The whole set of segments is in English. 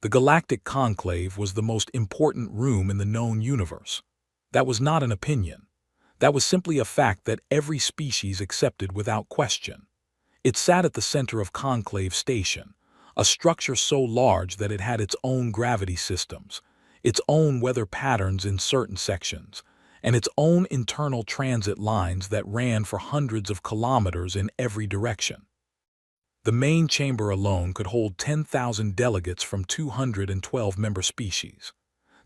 The Galactic Conclave was the most important room in the known universe. That was not an opinion. That was simply a fact that every species accepted without question. It sat at the center of Conclave Station, a structure so large that it had its own gravity systems, its own weather patterns in certain sections, and its own internal transit lines that ran for hundreds of kilometers in every direction. The main chamber alone could hold 10,000 delegates from 212 member species.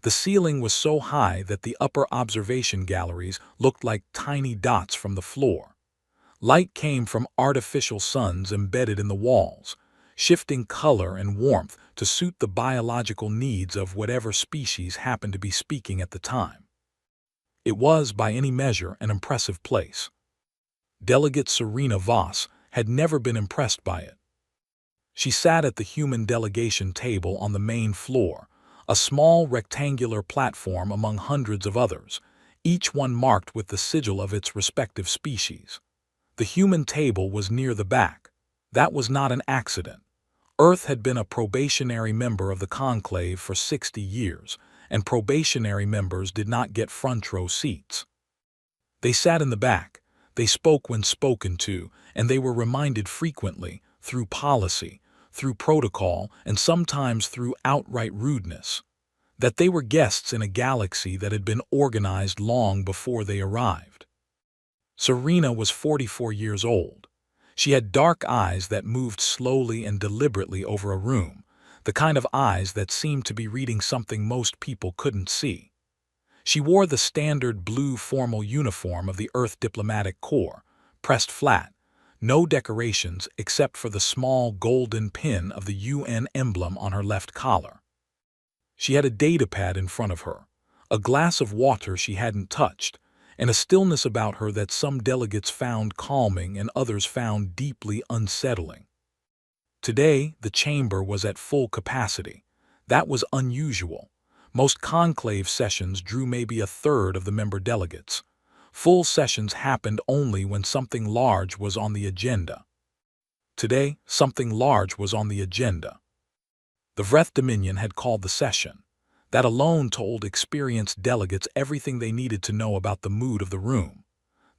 The ceiling was so high that the upper observation galleries looked like tiny dots from the floor. Light came from artificial suns embedded in the walls, shifting color and warmth to suit the biological needs of whatever species happened to be speaking at the time. It was, by any measure, an impressive place. Delegate Serena Voss had never been impressed by it. She sat at the human delegation table on the main floor, a small rectangular platform among hundreds of others, each one marked with the sigil of its respective species. The human table was near the back. That was not an accident. Earth had been a probationary member of the conclave for 60 years, and probationary members did not get front row seats. They sat in the back, they spoke when spoken to, and they were reminded frequently, through policy, through protocol, and sometimes through outright rudeness, that they were guests in a galaxy that had been organized long before they arrived. Serena was 44 years old. She had dark eyes that moved slowly and deliberately over a room, the kind of eyes that seemed to be reading something most people couldn't see. She wore the standard blue formal uniform of the Earth Diplomatic Corps, pressed flat, no decorations except for the small golden pin of the UN emblem on her left collar. She had a datapad in front of her, a glass of water she hadn't touched, and a stillness about her that some delegates found calming and others found deeply unsettling. Today, the chamber was at full capacity. That was unusual. Most conclave sessions drew maybe a third of the member delegates. Full sessions happened only when something large was on the agenda. Today, something large was on the agenda. The Vreth Dominion had called the session. That alone told experienced delegates everything they needed to know about the mood of the room.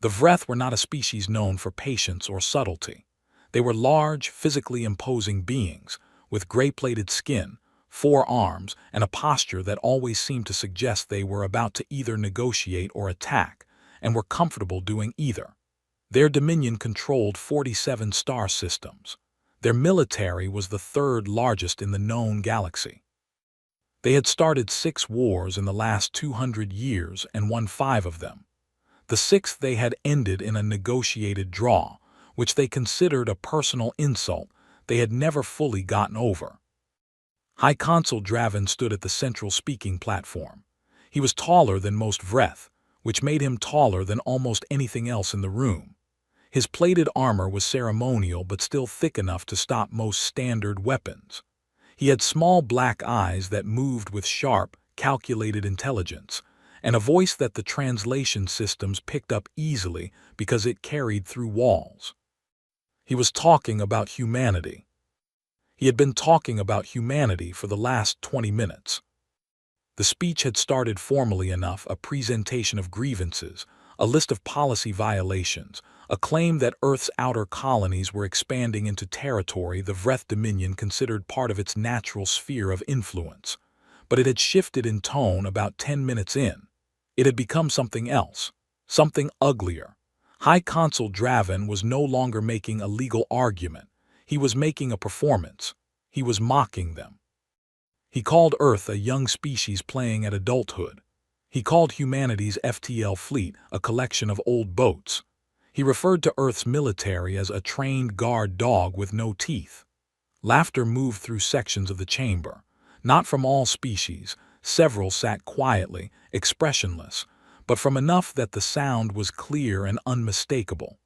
The Vreth were not a species known for patience or subtlety. They were large, physically imposing beings, with gray-plated skin, 4 arms, and a posture that always seemed to suggest they were about to either negotiate or attack, and were comfortable doing either. Their dominion controlled 47 star systems. Their military was the 3rd largest in the known galaxy. They had started 6 wars in the last 200 years and won 5 of them. The 6th they had ended in a negotiated draw, which they considered a personal insult they had never fully gotten over. High Consul Draven stood at the central speaking platform. He was taller than most Vreth, which made him taller than almost anything else in the room. His plated armor was ceremonial but still thick enough to stop most standard weapons. He had small black eyes that moved with sharp, calculated intelligence, and a voice that the translation systems picked up easily because it carried through walls. He was talking about humanity. He had been talking about humanity for the last 20 minutes. The speech had started formally enough, a presentation of grievances, a list of policy violations, a claim that Earth's outer colonies were expanding into territory the Vreth Dominion considered part of its natural sphere of influence. But it had shifted in tone about 10 minutes in. It had become something else, something uglier. High Consul Draven was no longer making a legal argument. He was making a performance. He was mocking them. He called Earth a young species playing at adulthood. He called humanity's FTL fleet a collection of old boats. He referred to Earth's military as a trained guard dog with no teeth. Laughter moved through sections of the chamber. Not from all species. Several sat quietly, expressionless, but from enough that the sound was clear and unmistakable.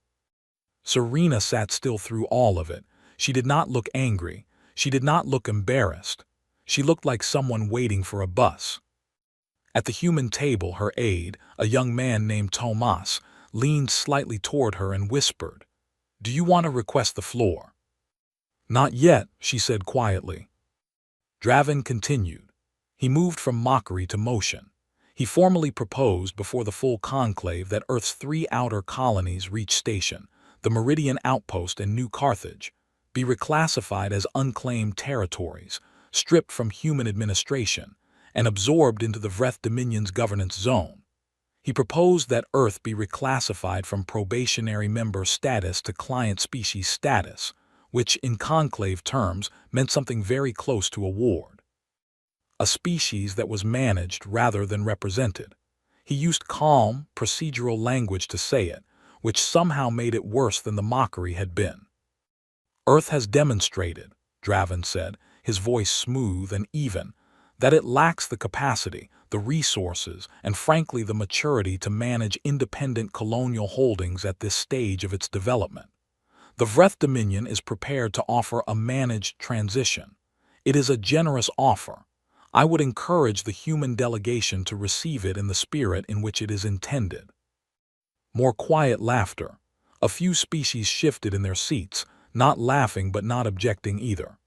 Serena sat still through all of it. She did not look angry. She did not look embarrassed. She looked like someone waiting for a bus. At the human table, her aide, a young man named Tomas, leaned slightly toward her and whispered, "Do you want to request the floor?" "Not yet," she said quietly. Draven continued. He moved from mockery to motion. He formally proposed before the full conclave that Earth's 3 outer colonies reach station, the Meridian Outpost and New Carthage, be reclassified as unclaimed territories, stripped from human administration, and absorbed into the Vreth Dominion's governance zone. He proposed that Earth be reclassified from probationary member status to client species status, which in conclave terms meant something very close to a ward. A species that was managed rather than represented. He used calm, procedural language to say it, which somehow made it worse than the mockery had been. Earth has demonstrated, Draven said, his voice smooth and even, that it lacks the capacity, the resources, and frankly the maturity to manage independent colonial holdings at this stage of its development. The Vreth Dominion is prepared to offer a managed transition. It is a generous offer. I would encourage the human delegation to receive it in the spirit in which it is intended. More quiet laughter. A few species shifted in their seats, not laughing but not objecting either.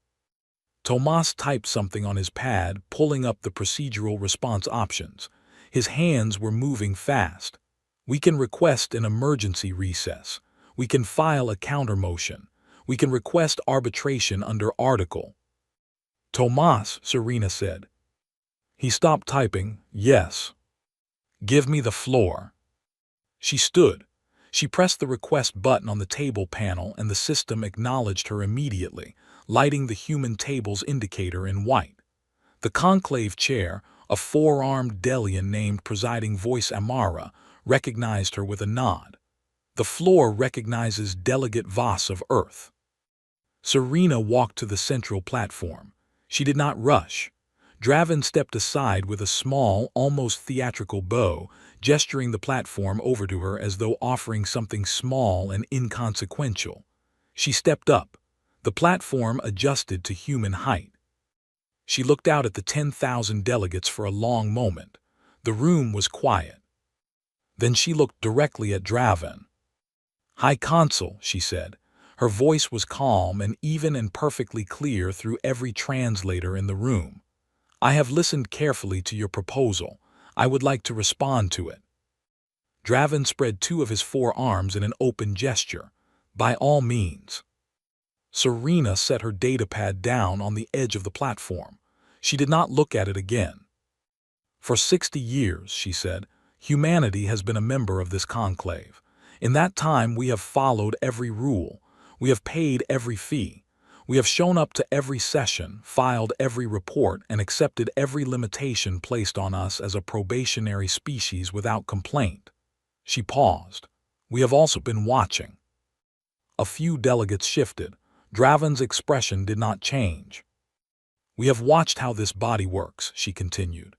Tomas typed something on his pad, pulling up the procedural response options. His hands were moving fast. We can request an emergency recess. We can file a counter-motion. We can request arbitration under Article. Tomas, Serena said. He stopped typing. Yes. Give me the floor. She stood. She pressed the request button on the table panel and the system acknowledged her immediately, lighting the human table's indicator in white. The conclave chair, a 4-armed Delian named Presiding Voice Amara, recognized her with a nod. The floor recognizes Delegate Voss of Earth. Serena walked to the central platform. She did not rush. Draven stepped aside with a small, almost theatrical bow, gesturing the platform over to her as though offering something small and inconsequential. She stepped up. The platform adjusted to human height. She looked out at the 10,000 delegates for a long moment. The room was quiet. Then she looked directly at Draven. High Consul, she said. Her voice was calm and even and perfectly clear through every translator in the room. I have listened carefully to your proposal. I would like to respond to it. Draven spread 2 of his 4 arms in an open gesture. By all means. Serena set her datapad down on the edge of the platform. She did not look at it again. For 60 years, she said, humanity has been a member of this conclave. In that time we have followed every rule. We have paid every fee. We have shown up to every session, filed every report, and accepted every limitation placed on us as a probationary species without complaint. She paused. We have also been watching. A few delegates shifted. Draven's expression did not change. We have watched how this body works, she continued.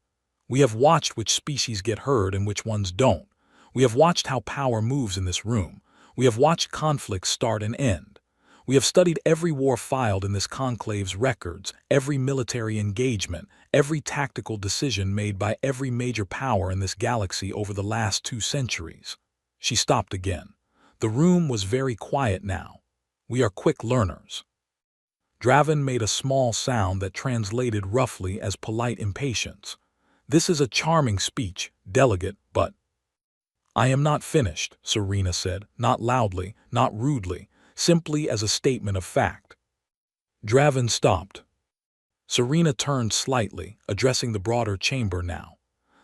We have watched which species get heard and which ones don't. We have watched how power moves in this room. We have watched conflicts start and end. We have studied every war filed in this conclave's records, every military engagement, every tactical decision made by every major power in this galaxy over the last 2 centuries. She stopped again. The room was very quiet now. We are quick learners. Draven made a small sound that translated roughly as polite impatience. This is a charming speech, delegate, but... I am not finished, Serena said, not loudly, not rudely, simply as a statement of fact. Draven stopped. Serena turned slightly, addressing the broader chamber now.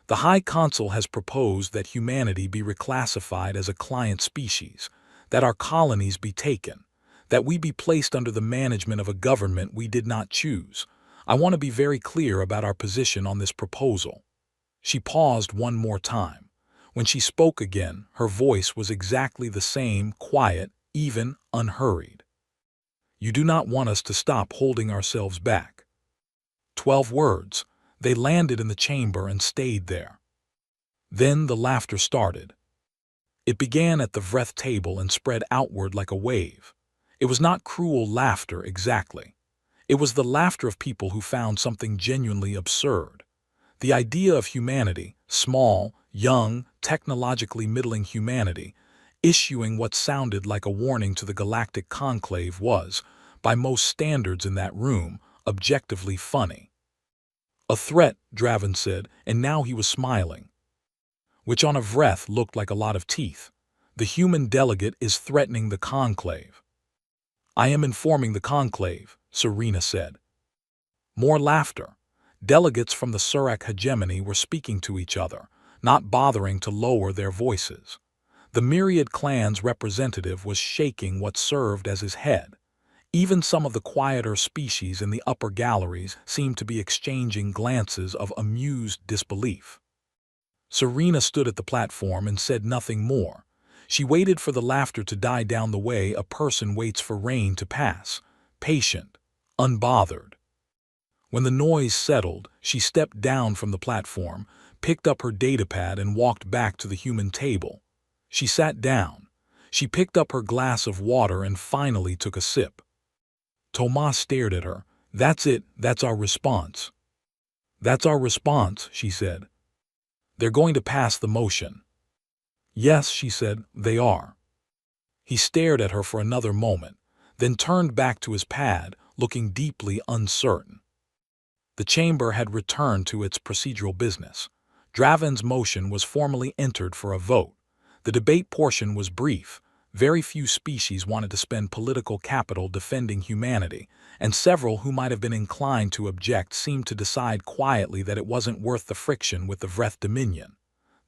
The High Consul has proposed that humanity be reclassified as a client species, that our colonies be taken, that we be placed under the management of a government we did not choose. I want to be very clear about our position on this proposal. She paused one more time. When she spoke again, her voice was exactly the same, quiet, even, unhurried. You do not want us to stop holding ourselves back. 12 words. They landed in the chamber and stayed there. Then the laughter started. It began at the Vreth table and spread outward like a wave. It was not cruel laughter exactly. It was the laughter of people who found something genuinely absurd. The idea of humanity, small, young, technologically middling humanity, issuing what sounded like a warning to the galactic conclave was, by most standards in that room, objectively funny. A threat, Draven said, and now he was smiling, which on a breath looked like a lot of teeth. The human delegate is threatening the conclave. I am informing the conclave, Serena said. More laughter. Delegates from the Surak hegemony were speaking to each other, not bothering to lower their voices. The myriad clan's representative was shaking what served as his head. Even some of the quieter species in the upper galleries seemed to be exchanging glances of amused disbelief. Serena stood at the platform and said nothing more. She waited for the laughter to die down the way a person waits for rain to pass, patient, unbothered. When the noise settled, she stepped down from the platform, picked up her datapad and walked back to the human table. She sat down. She picked up her glass of water and finally took a sip. Tomas stared at her. That's it, that's our response. That's our response, she said. They're going to pass the motion. Yes, she said, they are. He stared at her for another moment, then turned back to his pad, looking deeply uncertain. The chamber had returned to its procedural business. Draven's motion was formally entered for a vote. The debate portion was brief. Very few species wanted to spend political capital defending humanity, and several who might have been inclined to object seemed to decide quietly that it wasn't worth the friction with the Vreth Dominion.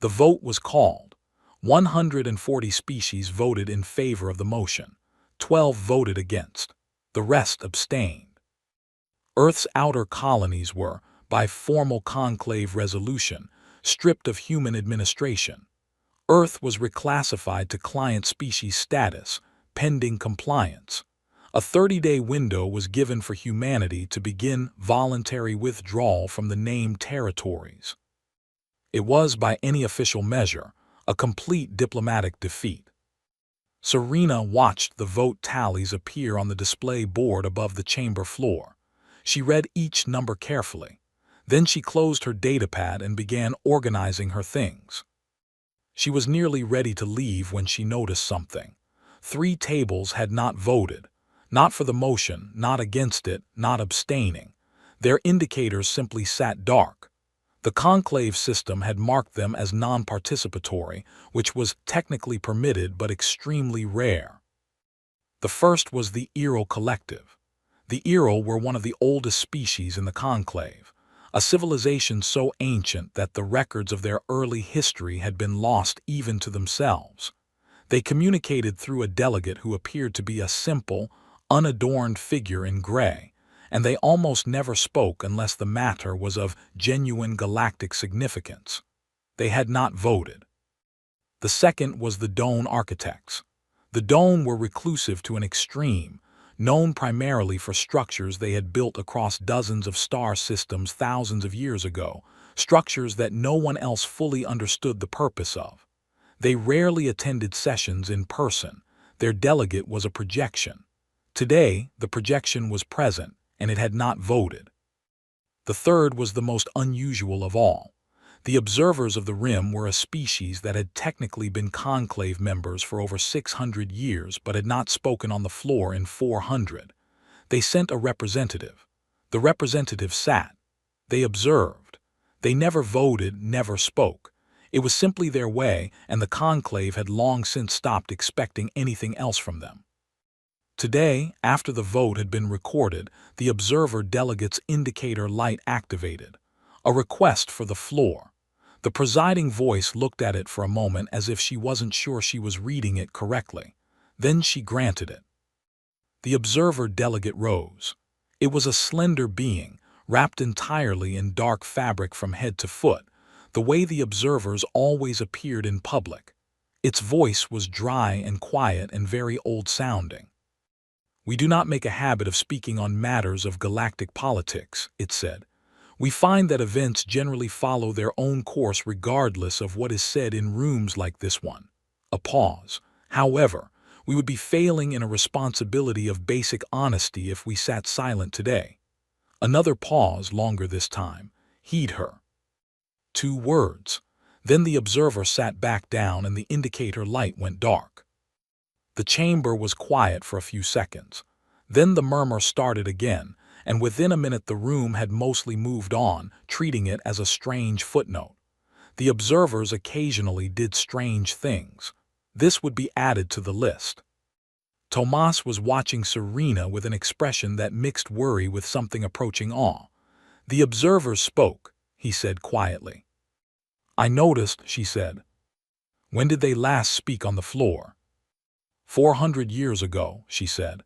The vote was called. 140 species voted in favor of the motion. 12 voted against. The rest abstained. Earth's outer colonies were, by formal conclave resolution, stripped of human administration. Earth was reclassified to client species status, pending compliance. A 30-day window was given for humanity to begin voluntary withdrawal from the named territories. It was, by any official measure, a complete diplomatic defeat. Serena watched the vote tallies appear on the display board above the chamber floor. She read each number carefully. Then she closed her datapad and began organizing her things. She was nearly ready to leave when she noticed something. 3 tables had not voted. Not for the motion, not against it, not abstaining. Their indicators simply sat dark. The conclave system had marked them as non-participatory, which was technically permitted but extremely rare. The first was the Earl Collective. The Earl were one of the oldest species in the conclave, a civilization so ancient that the records of their early history had been lost even to themselves. They communicated through a delegate who appeared to be a simple, unadorned figure in gray, and they almost never spoke unless the matter was of genuine galactic significance. They had not voted. The second was the Dome architects. The Dome were reclusive to an extreme, known primarily for structures they had built across dozens of star systems thousands of years ago, structures that no one else fully understood the purpose of. They rarely attended sessions in person. Their delegate was a projection. Today, the projection was present, and it had not voted. The third was the most unusual of all. The observers of the Rim were a species that had technically been conclave members for over 600 years but had not spoken on the floor in 400. They sent a representative. The representative sat. They observed. They never voted, never spoke. It was simply their way, and the conclave had long since stopped expecting anything else from them. Today, after the vote had been recorded, the observer delegate's indicator light activated. A request for the floor. The presiding voice looked at it for a moment as if she wasn't sure she was reading it correctly. Then she granted it. The observer delegate rose. It was a slender being, wrapped entirely in dark fabric from head to foot, the way the observers always appeared in public. Its voice was dry and quiet and very old-sounding. "We do not make a habit of speaking on matters of galactic politics," it said. "We find that events generally follow their own course regardless of what is said in rooms like this one." A pause. "However, we would be failing in a responsibility of basic honesty if we sat silent today." Another pause, longer this time. "Heed her." 2 words. Then the observer sat back down and the indicator light went dark. The chamber was quiet for a few seconds. Then the murmur started again, and within a minute the room had mostly moved on, treating it as a strange footnote. The observers occasionally did strange things. This would be added to the list. Tomas was watching Serena with an expression that mixed worry with something approaching awe. The observers spoke, he said quietly. I noticed, she said. When did they last speak on the floor? 400 years ago, she said.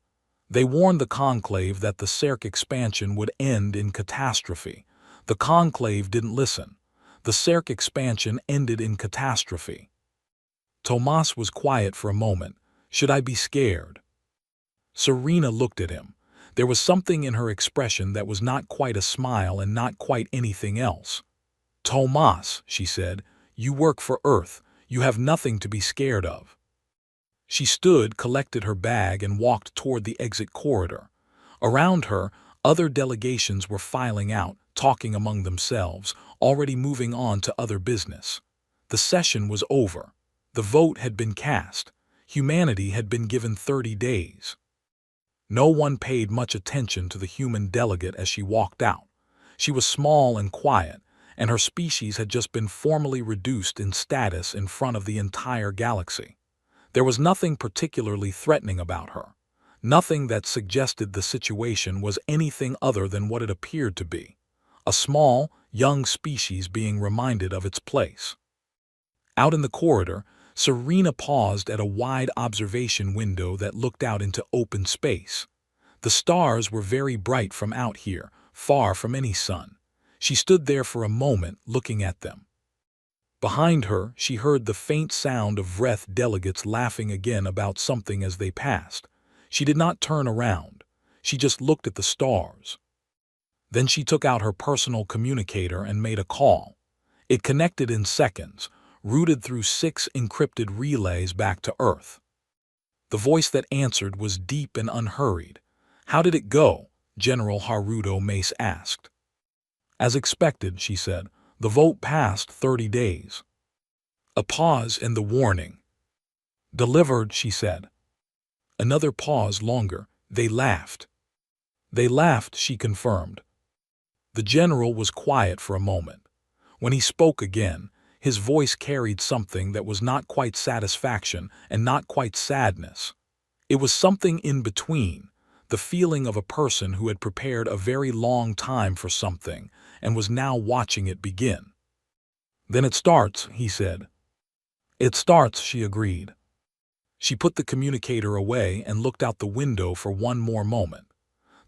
They warned the conclave that the Cirque expansion would end in catastrophe. The conclave didn't listen. The Cirque expansion ended in catastrophe. Tomas was quiet for a moment. Should I be scared? Serena looked at him. There was something in her expression that was not quite a smile and not quite anything else. Tomas, she said, you work for Earth. You have nothing to be scared of. She stood, collected her bag, and walked toward the exit corridor. Around her, other delegations were filing out, talking among themselves, already moving on to other business. The session was over. The vote had been cast. Humanity had been given 30 days. No one paid much attention to the human delegate as she walked out. She was small and quiet, and her species had just been formally reduced in status in front of the entire galaxy. There was nothing particularly threatening about her, nothing that suggested the situation was anything other than what it appeared to be, a small, young species being reminded of its place. Out in the corridor, Serena paused at a wide observation window that looked out into open space. The stars were very bright from out here, far from any sun. She stood there for a moment, looking at them. Behind her, she heard the faint sound of Vreth delegates laughing again about something as they passed. She did not turn around. She just looked at the stars. Then she took out her personal communicator and made a call. It connected in seconds, routed through 6 encrypted relays back to Earth. The voice that answered was deep and unhurried. How did it go? General Haruto Mace asked. As expected, she said. The vote passed 30 days. A pause and the warning. Delivered, she said. Another pause longer. They laughed. They laughed, she confirmed. The general was quiet for a moment. When he spoke again, his voice carried something that was not quite satisfaction and not quite sadness. It was something in between, the feeling of a person who had prepared a very long time for something and was now watching it begin. Then it starts, he said. It starts, she agreed. She put the communicator away and looked out the window for one more moment.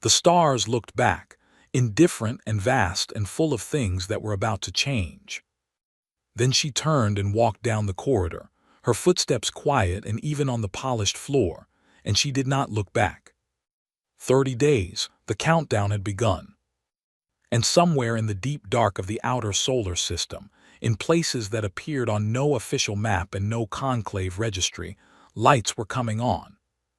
The stars looked back, indifferent and vast and full of things that were about to change. Then she turned and walked down the corridor, her footsteps quiet and even on the polished floor, and she did not look back. 30 days, the countdown had begun. And somewhere in the deep dark of the outer solar system, in places that appeared on no official map and no conclave registry, lights were coming on.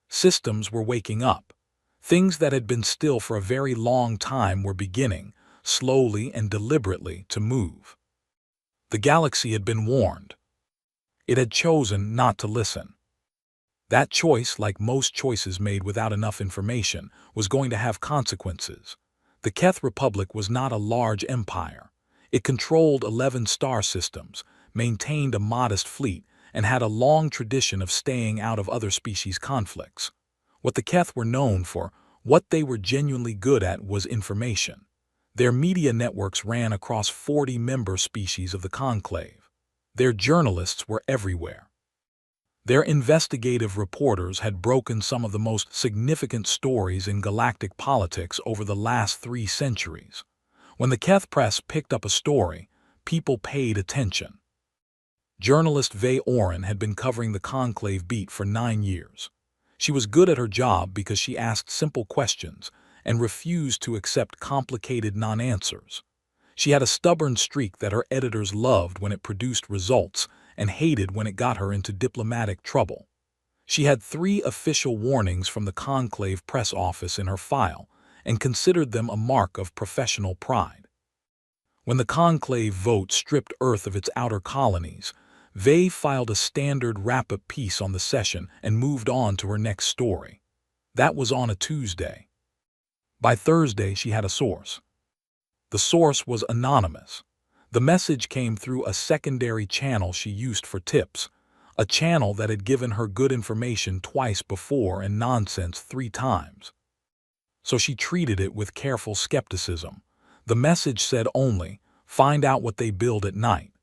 Systems were waking up. Things that had been still for a very long time were beginning, slowly and deliberately, to move. The galaxy had been warned. It had chosen not to listen. That choice, like most choices made without enough information, was going to have consequences. The Keth Republic was not a large empire. It controlled 11 star systems, maintained a modest fleet, and had a long tradition of staying out of other species conflicts. What the Keth were known for, what they were genuinely good at, was information. Their media networks ran across 40 member species of the conclave. Their journalists were everywhere. Their investigative reporters had broken some of the most significant stories in galactic politics over the last 3 centuries. When the Keth press picked up a story, people paid attention. Journalist Vey Oren had been covering the conclave beat for 9 years. She was good at her job because she asked simple questions and refused to accept complicated non-answers. She had a stubborn streak that her editors loved when it produced results and hated when it got her into diplomatic trouble. She had 3 official warnings from the conclave press office in her file and considered them a mark of professional pride. When the conclave vote stripped Earth of its outer colonies, Vey filed a standard wrap-up piece on the session and moved on to her next story. That was on a Tuesday. By Thursday, she had a source. The source was anonymous. The message came through a secondary channel she used for tips, a channel that had given her good information twice before and nonsense 3 times. So she treated it with careful skepticism. The message said only, "Find out what they build at night."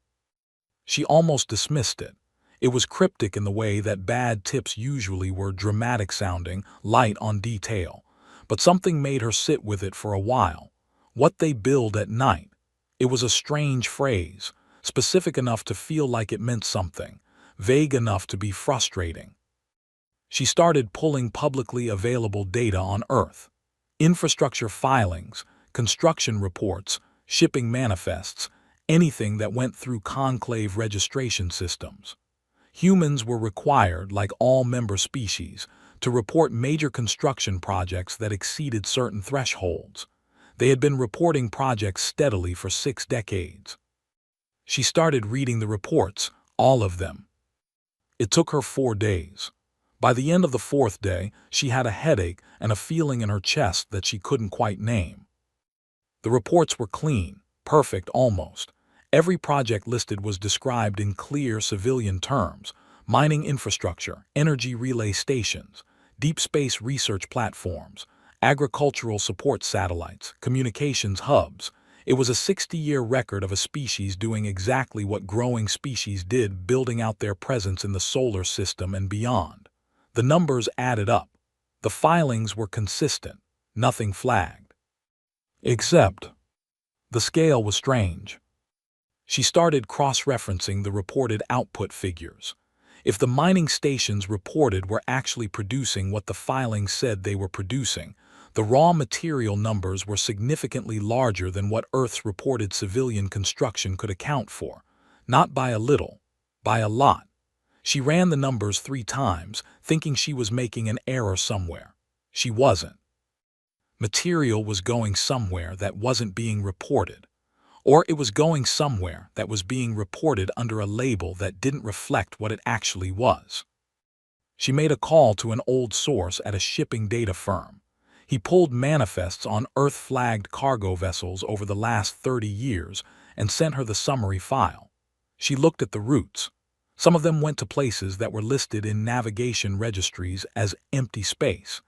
She almost dismissed it. It was cryptic in the way that bad tips usually were, dramatic sounding, light on detail. But something made her sit with it for a while. What they build at night. It was a strange phrase, specific enough to feel like it meant something, vague enough to be frustrating. She started pulling publicly available data on Earth. Infrastructure filings, construction reports, shipping manifests, anything that went through conclave registration systems. Humans were required, like all member species, to report major construction projects that exceeded certain thresholds. They had been reporting projects steadily for 6 decades. She started reading the reports, all of them. It took her 4 days. By the end of the 4th day, she had a headache and a feeling in her chest that she couldn't quite name. The reports were clean, perfect almost. Every project listed was described in clear civilian terms: mining infrastructure, energy relay stations, deep space research platforms, agricultural support satellites, communications hubs. It was a 60-year record of a species doing exactly what growing species did, building out their presence in the solar system and beyond. The numbers added up. The filings were consistent. Nothing flagged. Except, the scale was strange. She started cross-referencing the reported output figures. If the mining stations reported were actually producing what the filings said they were producing, the raw material numbers were significantly larger than what Earth's reported civilian construction could account for. Not by a little, by a lot. She ran the numbers 3 times, thinking she was making an error somewhere. She wasn't. Material was going somewhere that wasn't being reported. Or it was going somewhere that was being reported under a label that didn't reflect what it actually was. She made a call to an old source at a shipping data firm. He pulled manifests on Earth-flagged cargo vessels over the last 30 years and sent her the summary file. She looked at the routes. Some of them went to places that were listed in navigation registries as empty space,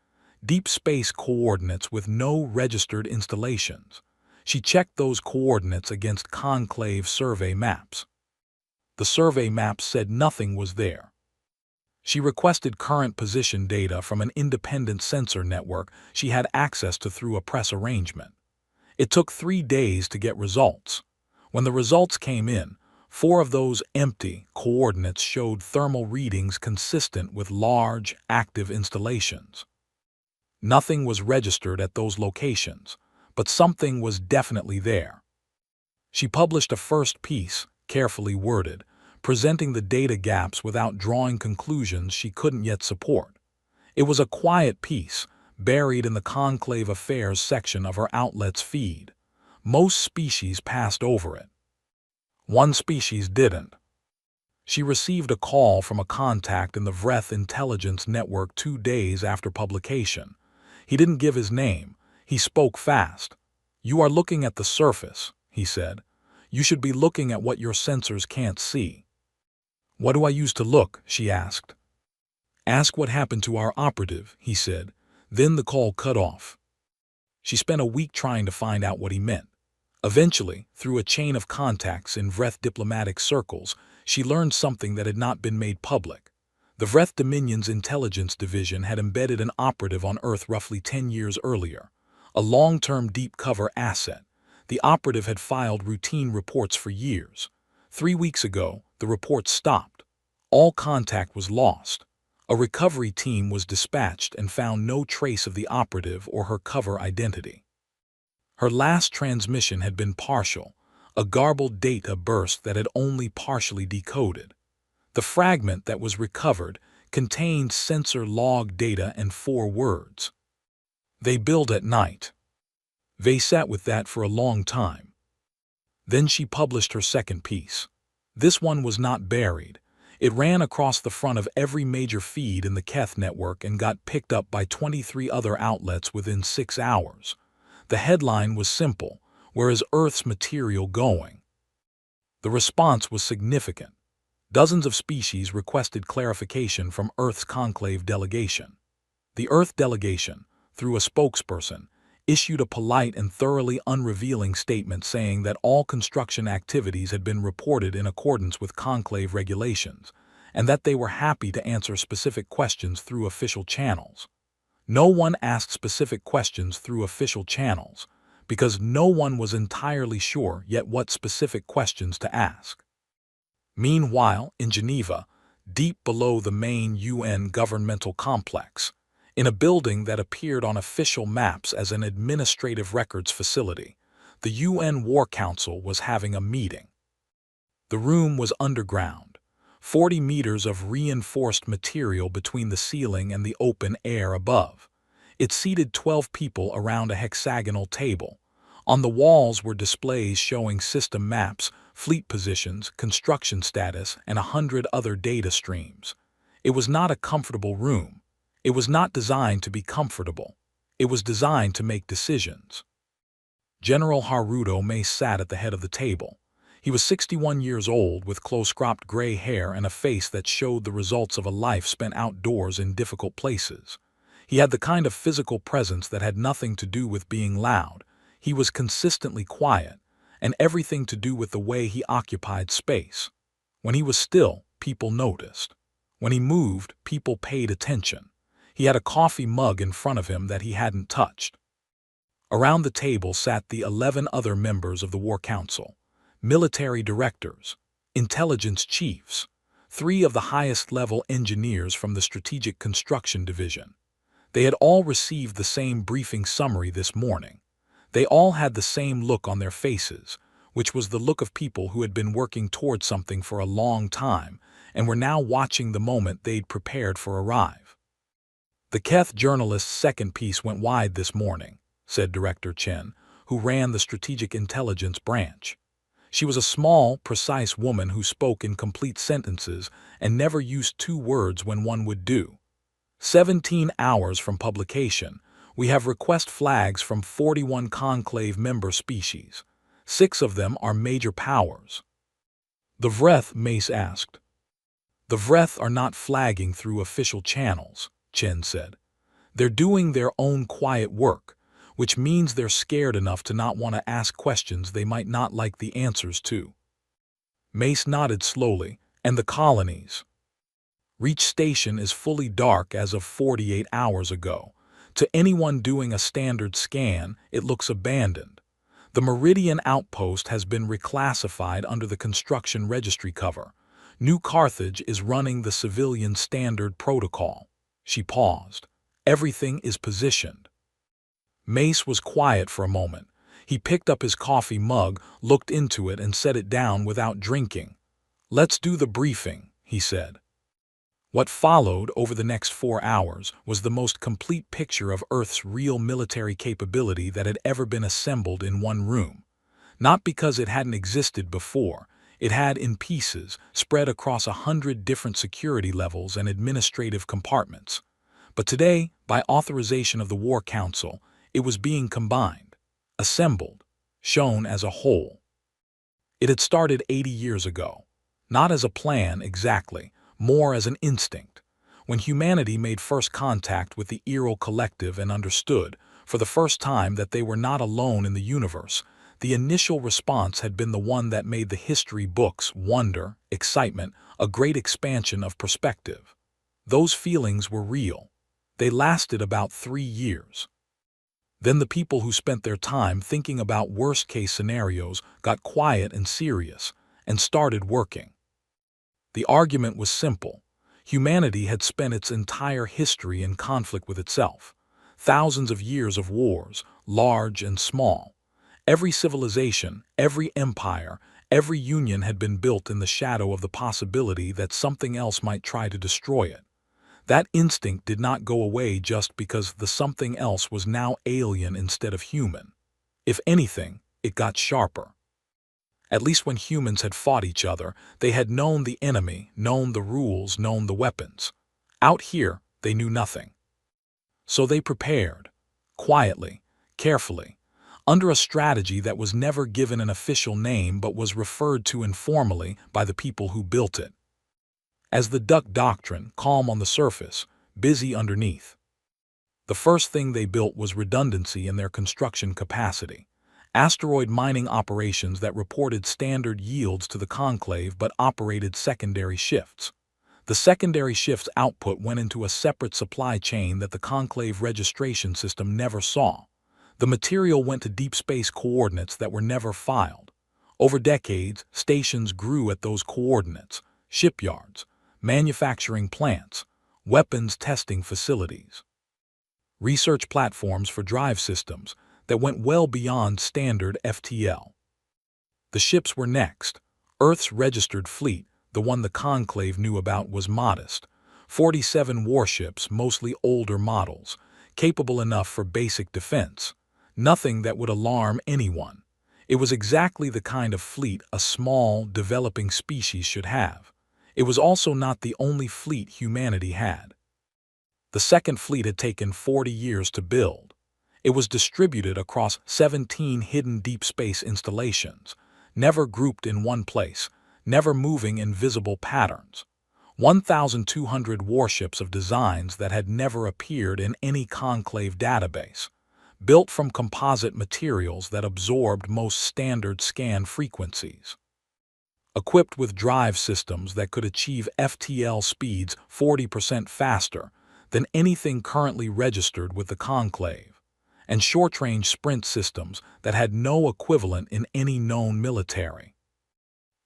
deep space coordinates with no registered installations. She checked those coordinates against conclave survey maps. The survey maps said nothing was there. She requested current position data from an independent sensor network she had access to through a press arrangement. It took 3 days to get results. When the results came in, 4 of those empty coordinates showed thermal readings consistent with large, active installations. Nothing was registered at those locations, but something was definitely there. She published a first piece, carefully worded, presenting the data gaps without drawing conclusions she couldn't yet support. It was a quiet piece, buried in the conclave affairs section of her outlet's feed. Most species passed over it. One species didn't. She received a call from a contact in the Vreth intelligence network 2 days after publication. He didn't give his name. He spoke fast. "You are looking at the surface," he said. "You should be looking at what your sensors can't see." "What do I use to look?" she asked. "Ask what happened to our operative," he said. Then the call cut off. She spent a week trying to find out what he meant. Eventually, through a chain of contacts in Vreth diplomatic circles, she learned something that had not been made public. The Vreth Dominion's intelligence division had embedded an operative on Earth roughly 10 years earlier. A long-term deep cover asset. The operative had filed routine reports for years. 3 weeks ago, the reports stopped. All contact was lost. A recovery team was dispatched and found no trace of the operative or her cover identity. Her last transmission had been partial, a garbled data burst that had only partially decoded. The fragment that was recovered contained sensor log data and 4 words. "They build at night." They sat with that for a long time. Then she published her second piece. This one was not buried. It ran across the front of every major feed in the Keth network and got picked up by 23 other outlets within 6 hours. The headline was simple: "Where is Earth's material going?" The response was significant. Dozens of species requested clarification from Earth's conclave delegation. The Earth delegation, through a spokesperson, issued a polite and thoroughly unrevealing statement saying that all construction activities had been reported in accordance with conclave regulations, and that they were happy to answer specific questions through official channels. No one asked specific questions through official channels, because no one was entirely sure yet what specific questions to ask. Meanwhile, in Geneva, deep below the main UN governmental complex, in a building that appeared on official maps as an administrative records facility, the UN War Council was having a meeting. The room was underground, 40 meters of reinforced material between the ceiling and the open air above. It seated 12 people around a hexagonal table. On the walls were displays showing system maps, fleet positions, construction status, and 100 other data streams. It was not a comfortable room. It was not designed to be comfortable. It was designed to make decisions. General Haruto Mace sat at the head of the table. He was 61 years old, with close-cropped gray hair and a face that showed the results of a life spent outdoors in difficult places. He had the kind of physical presence that had nothing to do with being loud. He was consistently quiet, and everything to do with the way he occupied space. When he was still, people noticed. When he moved, people paid attention. He had a coffee mug in front of him that he hadn't touched. Around the table sat the 11 other members of the War Council, military directors, intelligence chiefs, 3 of the highest-level engineers from the Strategic Construction Division. They had all received the same briefing summary this morning. They all had the same look on their faces, which was the look of people who had been working toward something for a long time and were now watching the moment they'd prepared for arrive. "The Keth journalist's second piece went wide this morning," said Director Chen, who ran the Strategic Intelligence Branch. She was a small, precise woman who spoke in complete sentences and never used 2 words when one would do. 17 hours from publication, we have request flags from 41 conclave member species. 6 of them are major powers. "The Vreth?" Mace asked. "The Vreth are not flagging through official channels," Chen said. "They're doing their own quiet work, which means they're scared enough to not want to ask questions they might not like the answers to." Mace nodded slowly. "And the colonies?" "Reach Station is fully dark as of 48 hours ago. To anyone doing a standard scan, it looks abandoned. The Meridian Outpost has been reclassified under the construction registry cover. New Carthage is running the civilian standard protocol." She paused. "Everything is positioned." Mace was quiet for a moment. He picked up his coffee mug, looked into it, and set it down without drinking. "Let's do the briefing," he said. What followed over the next 4 hours was the most complete picture of Earth's real military capability that had ever been assembled in one room. Not because it hadn't existed before. It had in pieces, spread across 100 different security levels and administrative compartments. But today, by authorization of the War Council, it was being combined, assembled, shown as a whole. It had started 80 years ago. Not as a plan exactly, more as an instinct. When humanity made first contact with the Earl Collective and understood, for the first time, that they were not alone in the universe, the initial response had been the one that made the history books: wonder, excitement, a great expansion of perspective. Those feelings were real. They lasted about 3 years. Then the people who spent their time thinking about worst-case scenarios got quiet and serious, and started working. The argument was simple. Humanity had spent its entire history in conflict with itself. Thousands of years of wars, large and small. Every civilization, every empire, every union had been built in the shadow of the possibility that something else might try to destroy it. That instinct did not go away just because the something else was now alien instead of human. If anything, it got sharper. At least when humans had fought each other, they had known the enemy, known the rules, known the weapons. Out here, they knew nothing. So they prepared, quietly, carefully, under a strategy that was never given an official name but was referred to informally by the people who built it as the duck doctrine, calm on the surface, busy underneath. The first thing they built was redundancy in their construction capacity. Asteroid mining operations that reported standard yields to the conclave but operated secondary shifts. The secondary shift's output went into a separate supply chain that the conclave registration system never saw. The material went to deep space coordinates that were never filed. Over decades, stations grew at those coordinates: shipyards, manufacturing plants, weapons testing facilities, research platforms for drive systems that went well beyond standard FTL. The ships were next. Earth's registered fleet, the one the conclave knew about, was modest. 47 warships, mostly older models, capable enough for basic defense. Nothing that would alarm anyone. It was exactly the kind of fleet a small, developing species should have. It was also not the only fleet humanity had. The second fleet had taken 40 years to build. It was distributed across 17 hidden deep space installations, never grouped in one place, never moving in visible patterns. 1,200 warships of designs that had never appeared in any conclave database, built from composite materials that absorbed most standard scan frequencies. Equipped with drive systems that could achieve FTL speeds 40% faster than anything currently registered with the conclave, and short-range sprint systems that had no equivalent in any known military.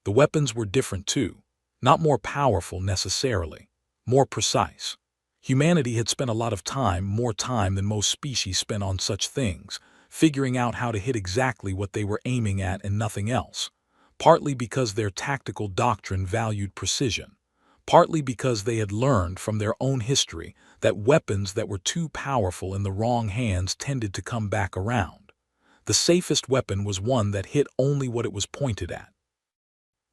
The weapons were different too, not more powerful necessarily, more precise. Humanity had spent a lot of time, more time than most species spent on such things, figuring out how to hit exactly what they were aiming at and nothing else, partly because their tactical doctrine valued precision, partly because they had learned from their own history that weapons that were too powerful in the wrong hands tended to come back around. The safest weapon was one that hit only what it was pointed at.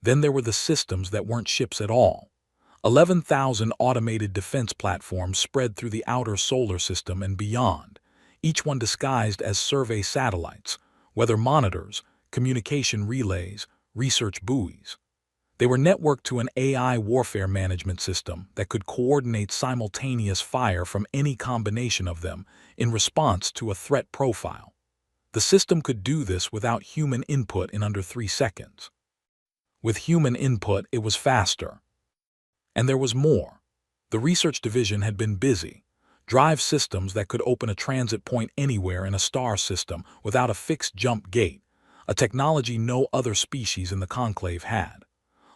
Then there were the systems that weren't ships at all. 11,000 automated defense platforms spread through the outer solar system and beyond, each one disguised as survey satellites, weather monitors, communication relays, research buoys. They were networked to an AI warfare management system that could coordinate simultaneous fire from any combination of them in response to a threat profile. The system could do this without human input in under 3 seconds. With human input, it was faster. And there was more. The research division had been busy. Drive systems that could open a transit point anywhere in a star system without a fixed jump gate, a technology no other species in the conclave had.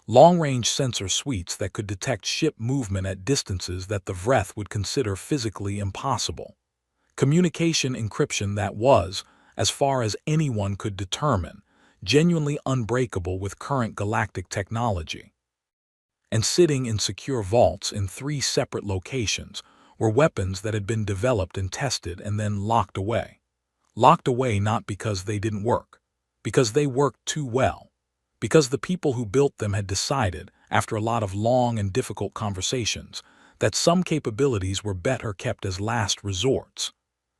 Long-range sensor suites that could detect ship movement at distances that the Vreth would consider physically impossible. Communication encryption that was, as far as anyone could determine, genuinely unbreakable with current galactic technology. And sitting in secure vaults in 3 separate locations were weapons that had been developed and tested and then locked away. Locked away not because they didn't work, because they worked too well, because the people who built them had decided, after a lot of long and difficult conversations, that some capabilities were better kept as last resorts.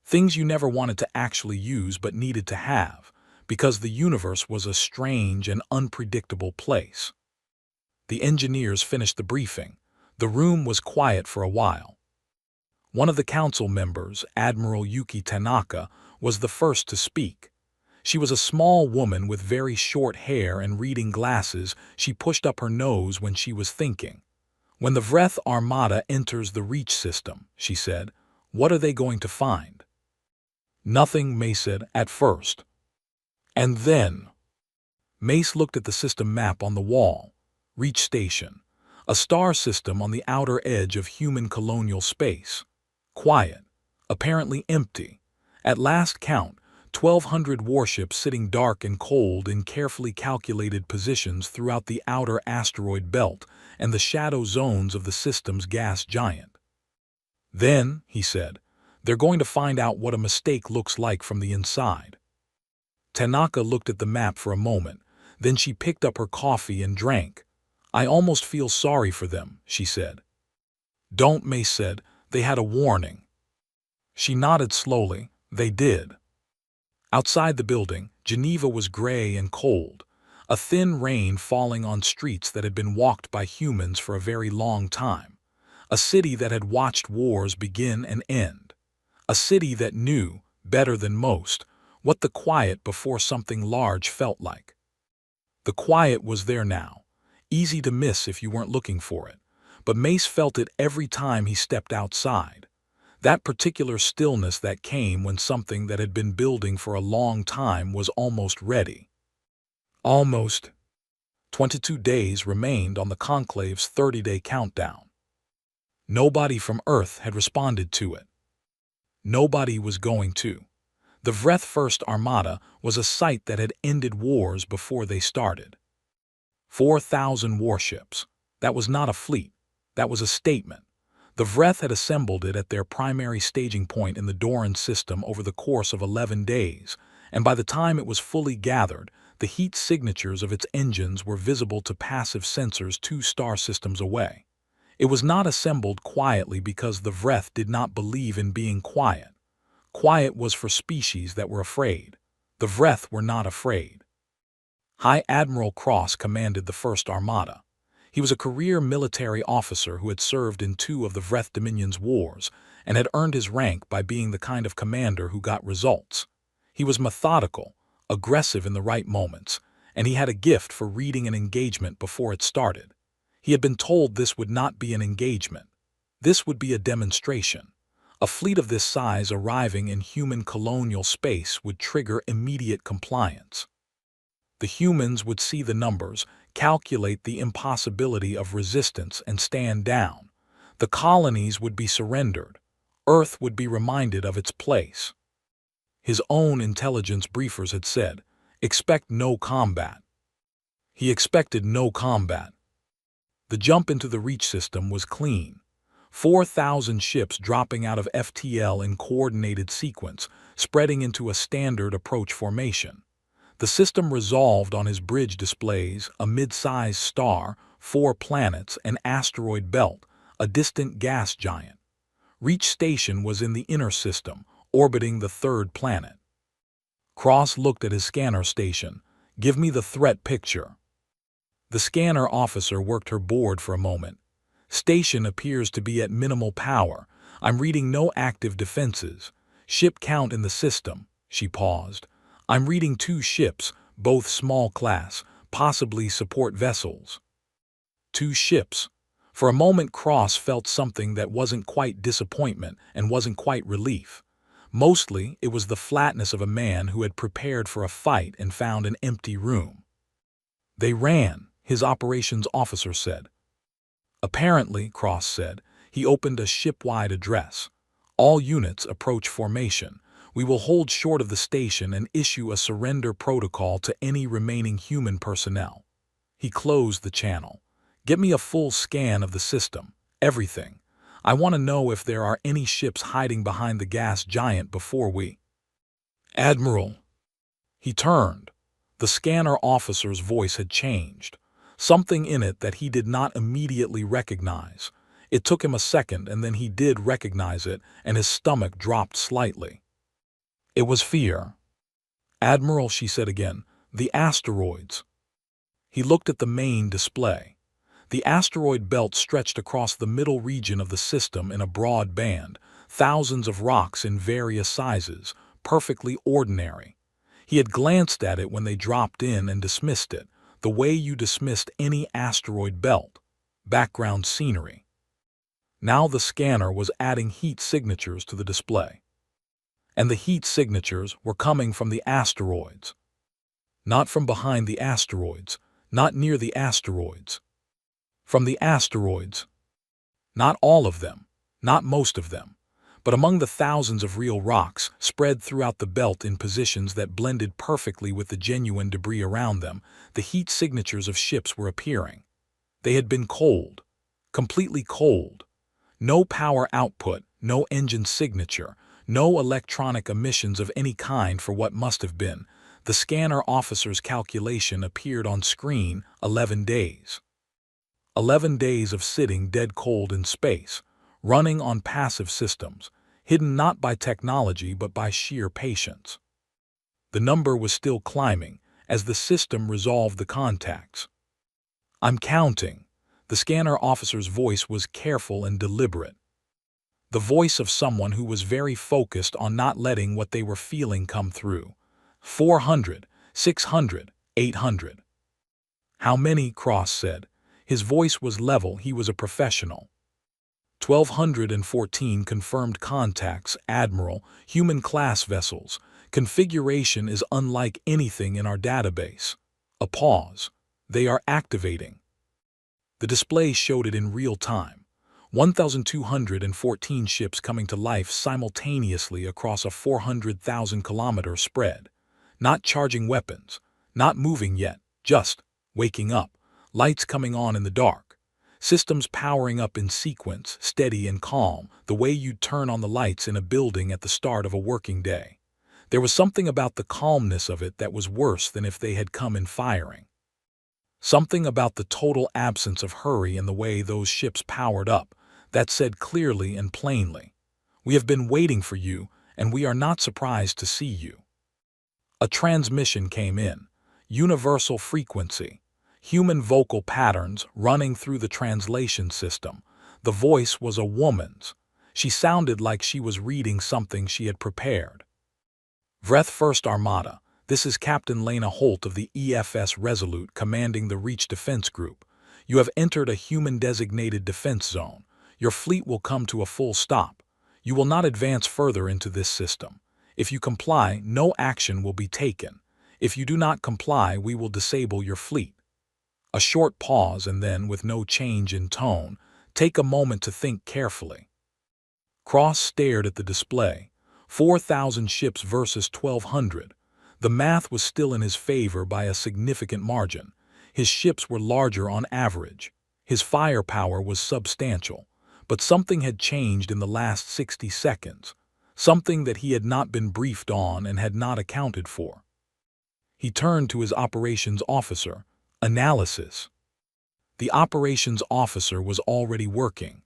Things you never wanted to actually use but needed to have, because the universe was a strange and unpredictable place. The engineers finished the briefing. The room was quiet for a while. One of the council members, Admiral Yuki Tanaka, was the first to speak. She was a small woman with very short hair and reading glasses she pushed up her nose when she was thinking. When the Vreth Armada enters the Reach system, she said, what are they going to find? Nothing, Mace said, at first. And then? Mace looked at the system map on the wall. Reach Station, a star system on the outer edge of human colonial space. Quiet, apparently empty. At last count, 1,200 warships sitting dark and cold in carefully calculated positions throughout the outer asteroid belt and the shadow zones of the system's gas giant. Then, he said, they're going to find out what a mistake looks like from the inside. Tanaka looked at the map for a moment, Then she picked up her coffee and drank. "I almost feel sorry for them," she said. "Don't," Mace said. "They had a warning." She nodded slowly. "They did." Outside the building, Geneva was gray and cold, a thin rain falling on streets that had been walked by humans for a very long time, a city that had watched wars begin and end, a city that knew, better than most, what the quiet before something large felt like. The quiet was there now, easy to miss if you weren't looking for it, but Mace felt it every time he stepped outside. That particular stillness that came when something that had been building for a long time was almost ready. Almost. 22 days remained on the Conclave's 30-day countdown. Nobody from Earth had responded to it. Nobody was going to. The Vreth First Armada was a sight that had ended wars before they started. 4,000 warships. That was not a fleet. That was a statement. The Vreth had assembled it at their primary staging point in the Doran system over the course of 11 days, and by the time it was fully gathered, the heat signatures of its engines were visible to passive sensors 2 star systems away. It was not assembled quietly because the Vreth did not believe in being quiet. Quiet was for species that were afraid. The Vreth were not afraid. High Admiral Cross commanded the First Armada. He was a career military officer who had served in 2 of the Vreth Dominion's wars and had earned his rank by being the kind of commander who got results. He was methodical, aggressive in the right moments, and he had a gift for reading an engagement before it started. He had been told this would not be an engagement. This would be a demonstration. A fleet of this size arriving in human colonial space would trigger immediate compliance. The humans would see the numbers, calculate the impossibility of resistance, and stand down. The colonies would be surrendered. Earth would be reminded of its place. His own intelligence briefers had said, "Expect no combat." He expected no combat. The jump into the Reach system was clean. 4,000 ships dropping out of FTL in coordinated sequence, spreading into a standard approach formation. The system resolved on his bridge displays, a mid-sized star, 4 planets, an asteroid belt, a distant gas giant. Reach Station was in the inner system, orbiting the 3rd planet. Cross looked at his scanner station. "Give me the threat picture." The scanner officer worked her board for a moment. "Station appears to be at minimal power. I'm reading no active defenses. Ship count in the system." She paused. "I'm reading 2 ships, both small class, possibly support vessels." 2 ships. For a moment Cross felt something that wasn't quite disappointment and wasn't quite relief. Mostly, it was the flatness of a man who had prepared for a fight and found an empty room. "They ran," his operations officer said. "Apparently," Cross said. He opened a ship-wide address. "All units approach formation. We will hold short of the station and issue a surrender protocol to any remaining human personnel." He closed the channel. "Get me a full scan of the system. Everything. I want to know if there are any ships hiding behind the gas giant before we—" "Admiral." He turned. The scanner officer's voice had changed. Something in it that he did not immediately recognize. It took him a second, and then he did recognize it, and his stomach dropped slightly. It was fear. "Admiral," she said again, "the asteroids." He looked at the main display. The asteroid belt stretched across the middle region of the system in a broad band, thousands of rocks in various sizes, perfectly ordinary. He had glanced at it when they dropped in and dismissed it, the way you dismissed any asteroid belt. Background scenery. Now the scanner was adding heat signatures to the display. And the heat signatures were coming from the asteroids. Not from behind the asteroids, not near the asteroids. From the asteroids. Not all of them, not most of them, but among the thousands of real rocks spread throughout the belt in positions that blended perfectly with the genuine debris around them, the heat signatures of ships were appearing. They had been cold, completely cold. No power output, no engine signature, no electronic emissions of any kind for what must have been The scanner officer's calculation appeared on screen: 11 days. 11 days of sitting dead cold in space, running on passive systems, hidden not by technology but by sheer patience. The number was still climbing as the system resolved the contacts. "I'm counting." The scanner officer's voice was careful and deliberate. The voice of someone who was very focused on not letting what they were feeling come through. 400, 600, 800. "How many?" Cross said. His voice was level, he was a professional. 1,214 confirmed contacts, Admiral, human-class vessels. Configuration is unlike anything in our database. A pause. "They are activating." The display showed it in real time. 1,214 ships coming to life simultaneously across a 400,000-kilometer spread. Not charging weapons, not moving yet, just waking up. Lights coming on in the dark. Systems powering up in sequence, steady and calm, the way you'd turn on the lights in a building at the start of a working day. There was something about the calmness of it that was worse than if they had come in firing. Something about the total absence of hurry in the way those ships powered up that said clearly and plainly, "We have been waiting for you, and we are not surprised to see you." A transmission came in. Universal frequency. Human vocal patterns running through the translation system. The voice was a woman's. She sounded like she was reading something she had prepared. "Vreth First Armada, this is Captain Lena Holt of the EFS Resolute commanding the Reach Defense Group. You have entered a human-designated defense zone. Your fleet will come to a full stop. You will not advance further into this system. If you comply, no action will be taken. If you do not comply, we will disable your fleet." A short pause and then, with no change in tone, "Take a moment to think carefully." Cross stared at the display. 4,000 ships versus 1,200. The math was still in his favor by a significant margin. His ships were larger on average. His firepower was substantial. But something had changed in the last 60 seconds. Something that he had not been briefed on and had not accounted for. He turned to his operations officer. "Analysis." The operations officer was already working.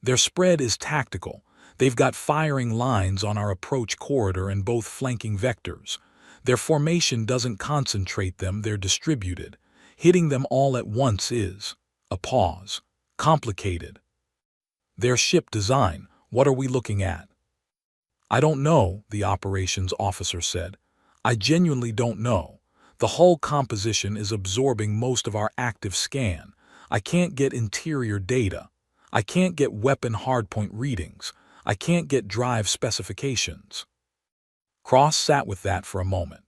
"Their spread is tactical. They've got firing lines on our approach corridor and both flanking vectors. Their formation doesn't concentrate them, they're distributed. Hitting them all at once is," a pause, "complicated." "Their ship design, what are we looking at?" "I don't know," the operations officer said. "I genuinely don't know. The hull composition is absorbing most of our active scan. I can't get interior data. I can't get weapon hardpoint readings. I can't get drive specifications." Cross sat with that for a moment.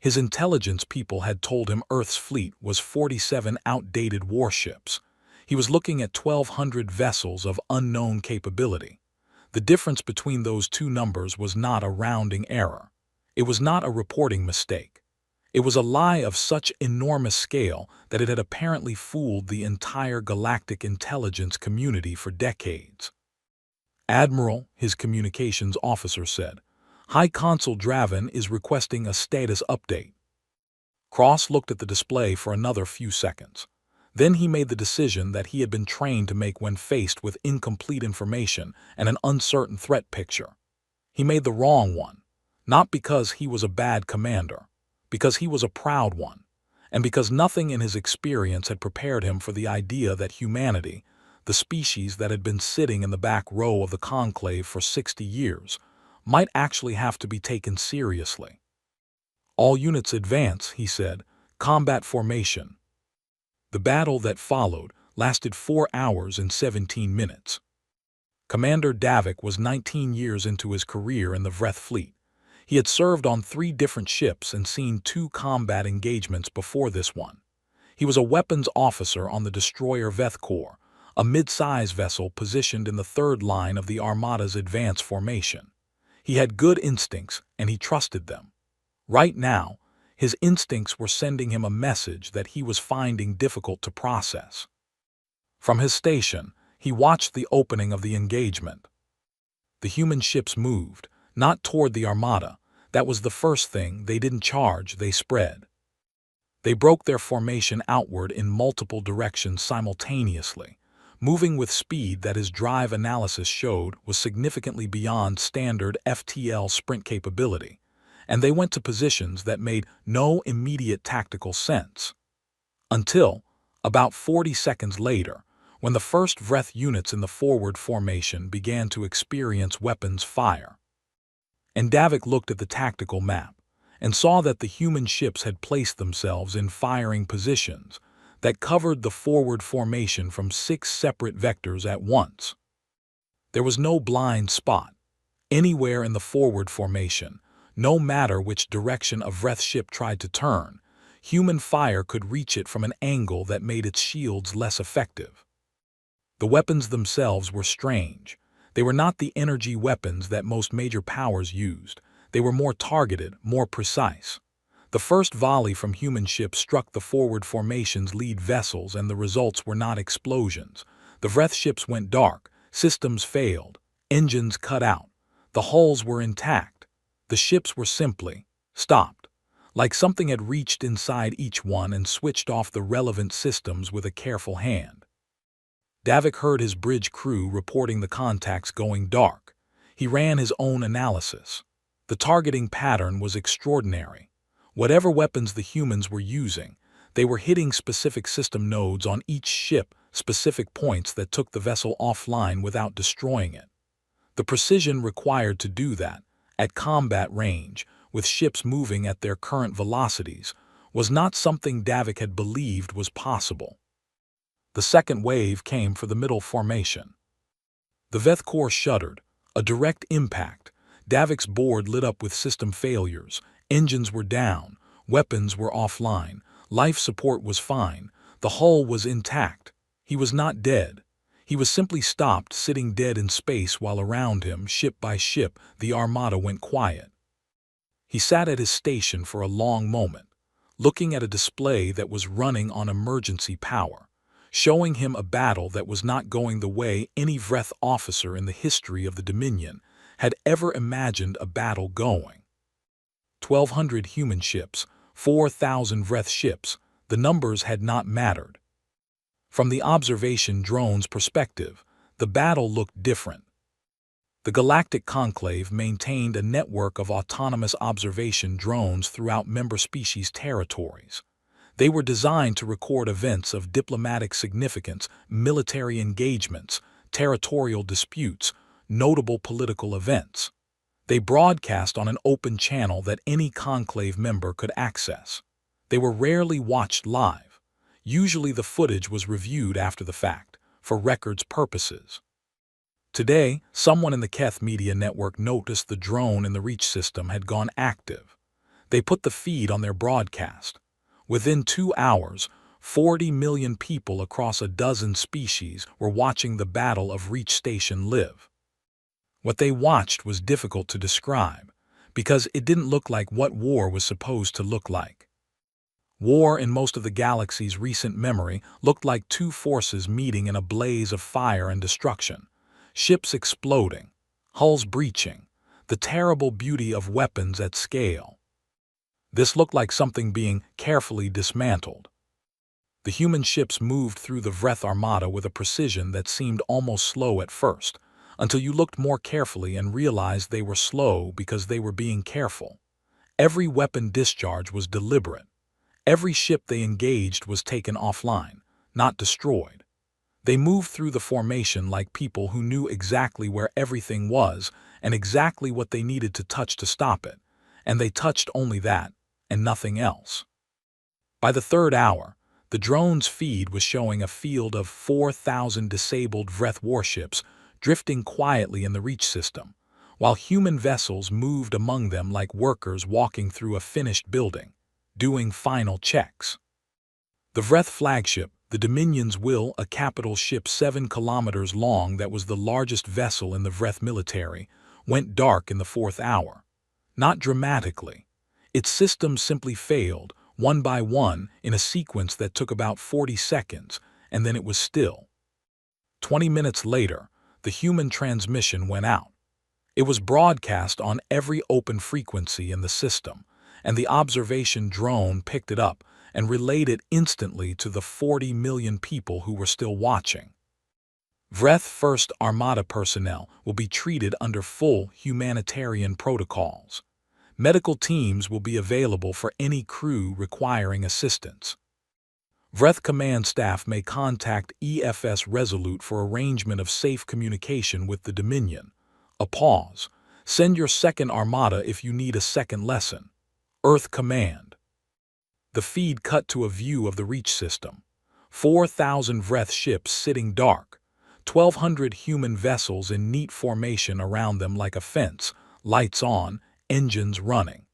His intelligence people had told him Earth's fleet was 47 outdated warships. He was looking at 1,200 vessels of unknown capability. The difference between those two numbers was not a rounding error. It was not a reporting mistake. It was a lie of such enormous scale that it had apparently fooled the entire galactic intelligence community for decades. "Admiral," his communications officer said, "High Consul Draven is requesting a status update." Cross looked at the display for another few seconds. Then he made the decision that he had been trained to make when faced with incomplete information and an uncertain threat picture. He made the wrong one, not because he was a bad commander, because he was a proud one, and because nothing in his experience had prepared him for the idea that humanity, the species that had been sitting in the back row of the conclave for 60 years, might actually have to be taken seriously. "All units advance," he said. "Combat formation." The battle that followed lasted 4 hours and 17 minutes. Commander Davik was 19 years into his career in the Vreth fleet. He had served on 3 different ships and seen 2 combat engagements before this one. He was a weapons officer on the destroyer Vethkor, a mid-size vessel positioned in the third line of the Armada's advance formation. He had good instincts, and he trusted them. Right now, his instincts were sending him a message that he was finding difficult to process. From his station, he watched the opening of the engagement. The human ships moved, not toward the Armada. That was the first thing. They didn't charge, they spread. They broke their formation outward in multiple directions simultaneously, moving with speed that his drive analysis showed was significantly beyond standard FTL sprint capability, and they went to positions that made no immediate tactical sense. Until, about 40 seconds later, when the first Vreth units in the forward formation began to experience weapons fire. And Davik looked at the tactical map and saw that the human ships had placed themselves in firing positions that covered the forward formation from 6 separate vectors at once. There was no blind spot anywhere in the forward formation. No matter which direction a Vreth ship tried to turn, human fire could reach it from an angle that made its shields less effective. The weapons themselves were strange. They were not the energy weapons that most major powers used. They were more targeted, more precise. The first volley from human ships struck the forward formation's lead vessels, and the results were not explosions. The Vreth ships went dark, systems failed, engines cut out. The hulls were intact. The ships were simply stopped, like something had reached inside each one and switched off the relevant systems with a careful hand. Davik heard his bridge crew reporting the contacts going dark. He ran his own analysis. The targeting pattern was extraordinary. Whatever weapons the humans were using, they were hitting specific system nodes on each ship, specific points that took the vessel offline without destroying it. The precision required to do that, at combat range, with ships moving at their current velocities, was not something Davik had believed was possible. The second wave came for the middle formation. The Veth core shuddered. A direct impact. Davik's board lit up with system failures. Engines were down. Weapons were offline. Life support was fine. The hull was intact. He was not dead. He was simply stopped, sitting dead in space, while around him, ship by ship, the armada went quiet. He sat at his station for a long moment, looking at a display that was running on emergency power, showing him a battle that was not going the way any Vreth officer in the history of the Dominion had ever imagined a battle going. 1,200 human ships, 4,000 Vreth ships, the numbers had not mattered. From the observation drone's perspective, the battle looked different. The Galactic Conclave maintained a network of autonomous observation drones throughout member species territories. They were designed to record events of diplomatic significance, military engagements, territorial disputes, notable political events. They broadcast on an open channel that any conclave member could access. They were rarely watched live. Usually the footage was reviewed after the fact, for records purposes. Today, someone in the Keth Media Network noticed the drone in the Reach system had gone active. They put the feed on their broadcast. Within 2 hours, 40 million people across a dozen species were watching the Battle of Reach Station live. What they watched was difficult to describe, because it didn't look like what war was supposed to look like. War in most of the galaxy's recent memory looked like two forces meeting in a blaze of fire and destruction. Ships exploding, hulls breaching, the terrible beauty of weapons at scale. This looked like something being carefully dismantled. The human ships moved through the Vreth armada with a precision that seemed almost slow at first, until you looked more carefully and realized they were slow because they were being careful. Every weapon discharge was deliberate. Every ship they engaged was taken offline, not destroyed. They moved through the formation like people who knew exactly where everything was and exactly what they needed to touch to stop it, and they touched only that and nothing else. By the third hour, the drone's feed was showing a field of 4,000 disabled Vreth warships drifting quietly in the Reach system, while human vessels moved among them like workers walking through a finished building, doing final checks. The Vreth flagship, the Dominion's Will, a capital ship 7 kilometers long that was the largest vessel in the Vreth military, went dark in the 4th hour. Not dramatically. Its systems simply failed, one by one, in a sequence that took about 40 seconds, and then it was still. 20 minutes later, the human transmission went out. It was broadcast on every open frequency in the system, and the observation drone picked it up and relayed it instantly to the 40 million people who were still watching. Vreth First Armada personnel will be treated under full humanitarian protocols. Medical teams will be available for any crew requiring assistance. Vreth command staff may contact EFS Resolute for arrangement of safe communication with the Dominion. A pause. Send your second Armada if you need a second lesson. Earth Command. The feed cut to a view of the Reach system. 4,000 Vreth ships sitting dark. 1,200 human vessels in neat formation around them like a fence, lights on, engines running.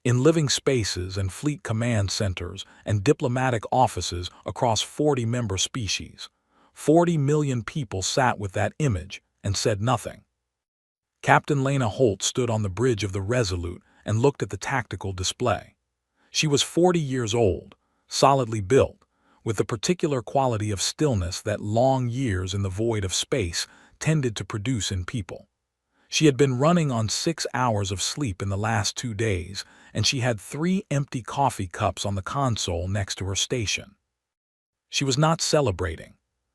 In living spaces and fleet command centers and diplomatic offices across 40 member species, 40 million people sat with that image and said nothing. Captain Lena Holt stood on the bridge of the Resolute and looked at the tactical display. She was 40 years old, solidly built, with the particular quality of stillness that long years in the void of space tended to produce in people. She had been running on 6 hours of sleep in the last 2 days, and she had 3 empty coffee cups on the console next to her station. She was not celebrating.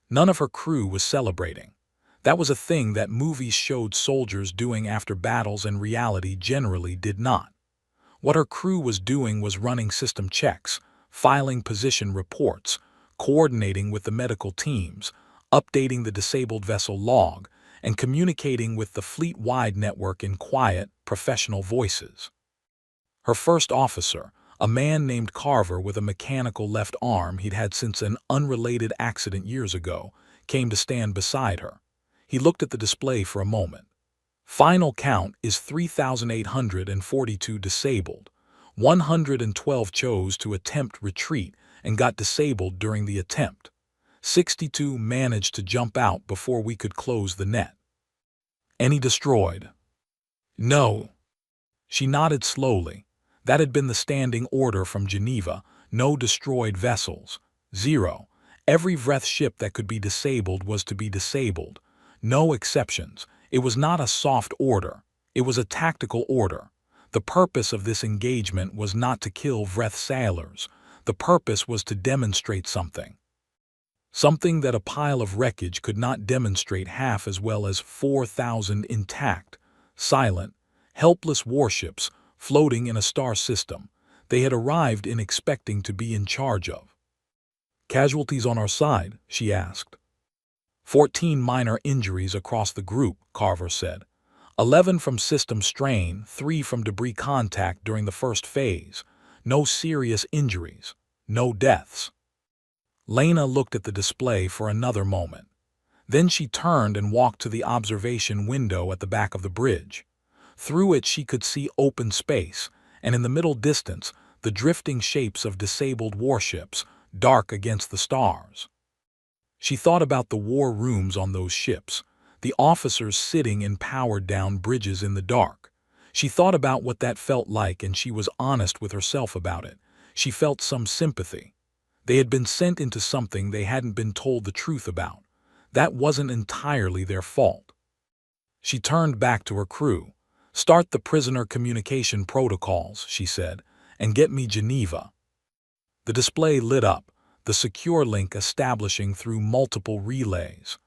None of her crew was celebrating. That was a thing that movies showed soldiers doing after battles and reality generally did not. What her crew was doing was running system checks, filing position reports, coordinating with the medical teams, updating the disabled vessel log, and communicating with the fleet-wide network in quiet, professional voices. Her first officer, a man named Carver with a mechanical left arm he'd had since an unrelated accident years ago, came to stand beside her. He looked at the display for a moment. Final count is 3,842 disabled. 112 chose to attempt retreat and got disabled during the attempt. 62 managed to jump out before we could close the net. Any destroyed? No. She nodded slowly. That had been the standing order from Geneva. No destroyed vessels. 0. Every Vreth ship that could be disabled was to be disabled. No exceptions. It was not a soft order. It was a tactical order. The purpose of this engagement was not to kill Vreth sailors. The purpose was to demonstrate something. Something that a pile of wreckage could not demonstrate half as well as 4,000 intact, silent, helpless warships floating in a star system they had arrived in expecting to be in charge of. Casualties on our side, she asked. 14 minor injuries across the group, Carver said. 11 from system strain, 3 from debris contact during the first phase. No serious injuries, no deaths. Lena looked at the display for another moment. Then she turned and walked to the observation window at the back of the bridge. Through it she could see open space, and in the middle distance, the drifting shapes of disabled warships, dark against the stars. She thought about the war rooms on those ships, the officers sitting in powered-down bridges in the dark. She thought about what that felt like, and she was honest with herself about it. She felt some sympathy. They had been sent into something they hadn't been told the truth about. That wasn't entirely their fault. She turned back to her crew. "Start the prisoner communication protocols," she said, "and get me Geneva." The display lit up, the secure link establishing through multiple relays.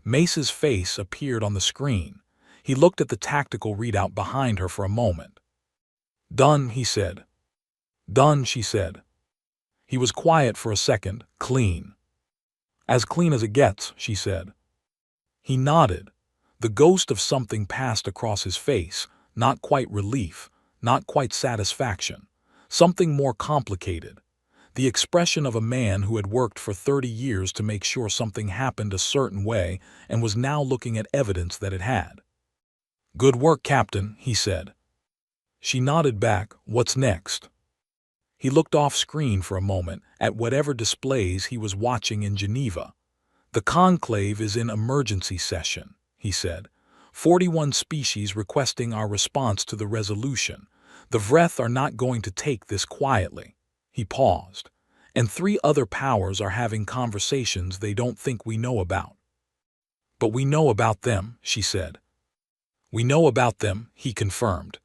Mace's face appeared on the screen. He looked at the tactical readout behind her for a moment. "Done," he said. "Done," she said. He was quiet for a second. "Clean." "As clean as it gets," she said. He nodded. The ghost of something passed across his face, not quite relief, not quite satisfaction. Something more complicated. The expression of a man who had worked for 30 years to make sure something happened a certain way and was now looking at evidence that it had. "Good work, Captain," he said. She nodded back. "What's next?" He looked off-screen for a moment at whatever displays he was watching in Geneva. "The conclave is in emergency session," he said. 41 species requesting our response to the resolution. The Vreth are not going to take this quietly." He paused. "And 3 other powers are having conversations they don't think we know about." "But we know about them," she said. "We know about them," he confirmed.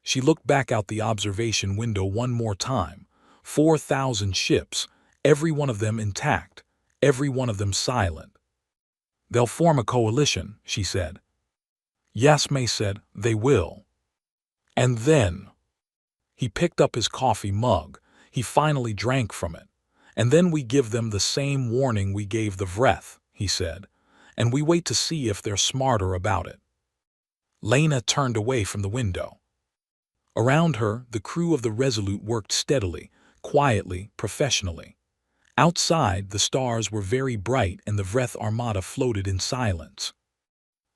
She looked back out the observation window one more time. 4,000 ships, every one of them intact, every one of them silent. "They'll form a coalition," she said. Yasme said, "They will." And then he picked up his coffee mug. He finally drank from it. "And then we give them the same warning we gave the Vreth," he said, "and we wait to see if they're smarter about it." Lena turned away from the window. Around her, the crew of the Resolute worked steadily, quietly, professionally. Outside, the stars were very bright and the Vreth Armada floated in silence.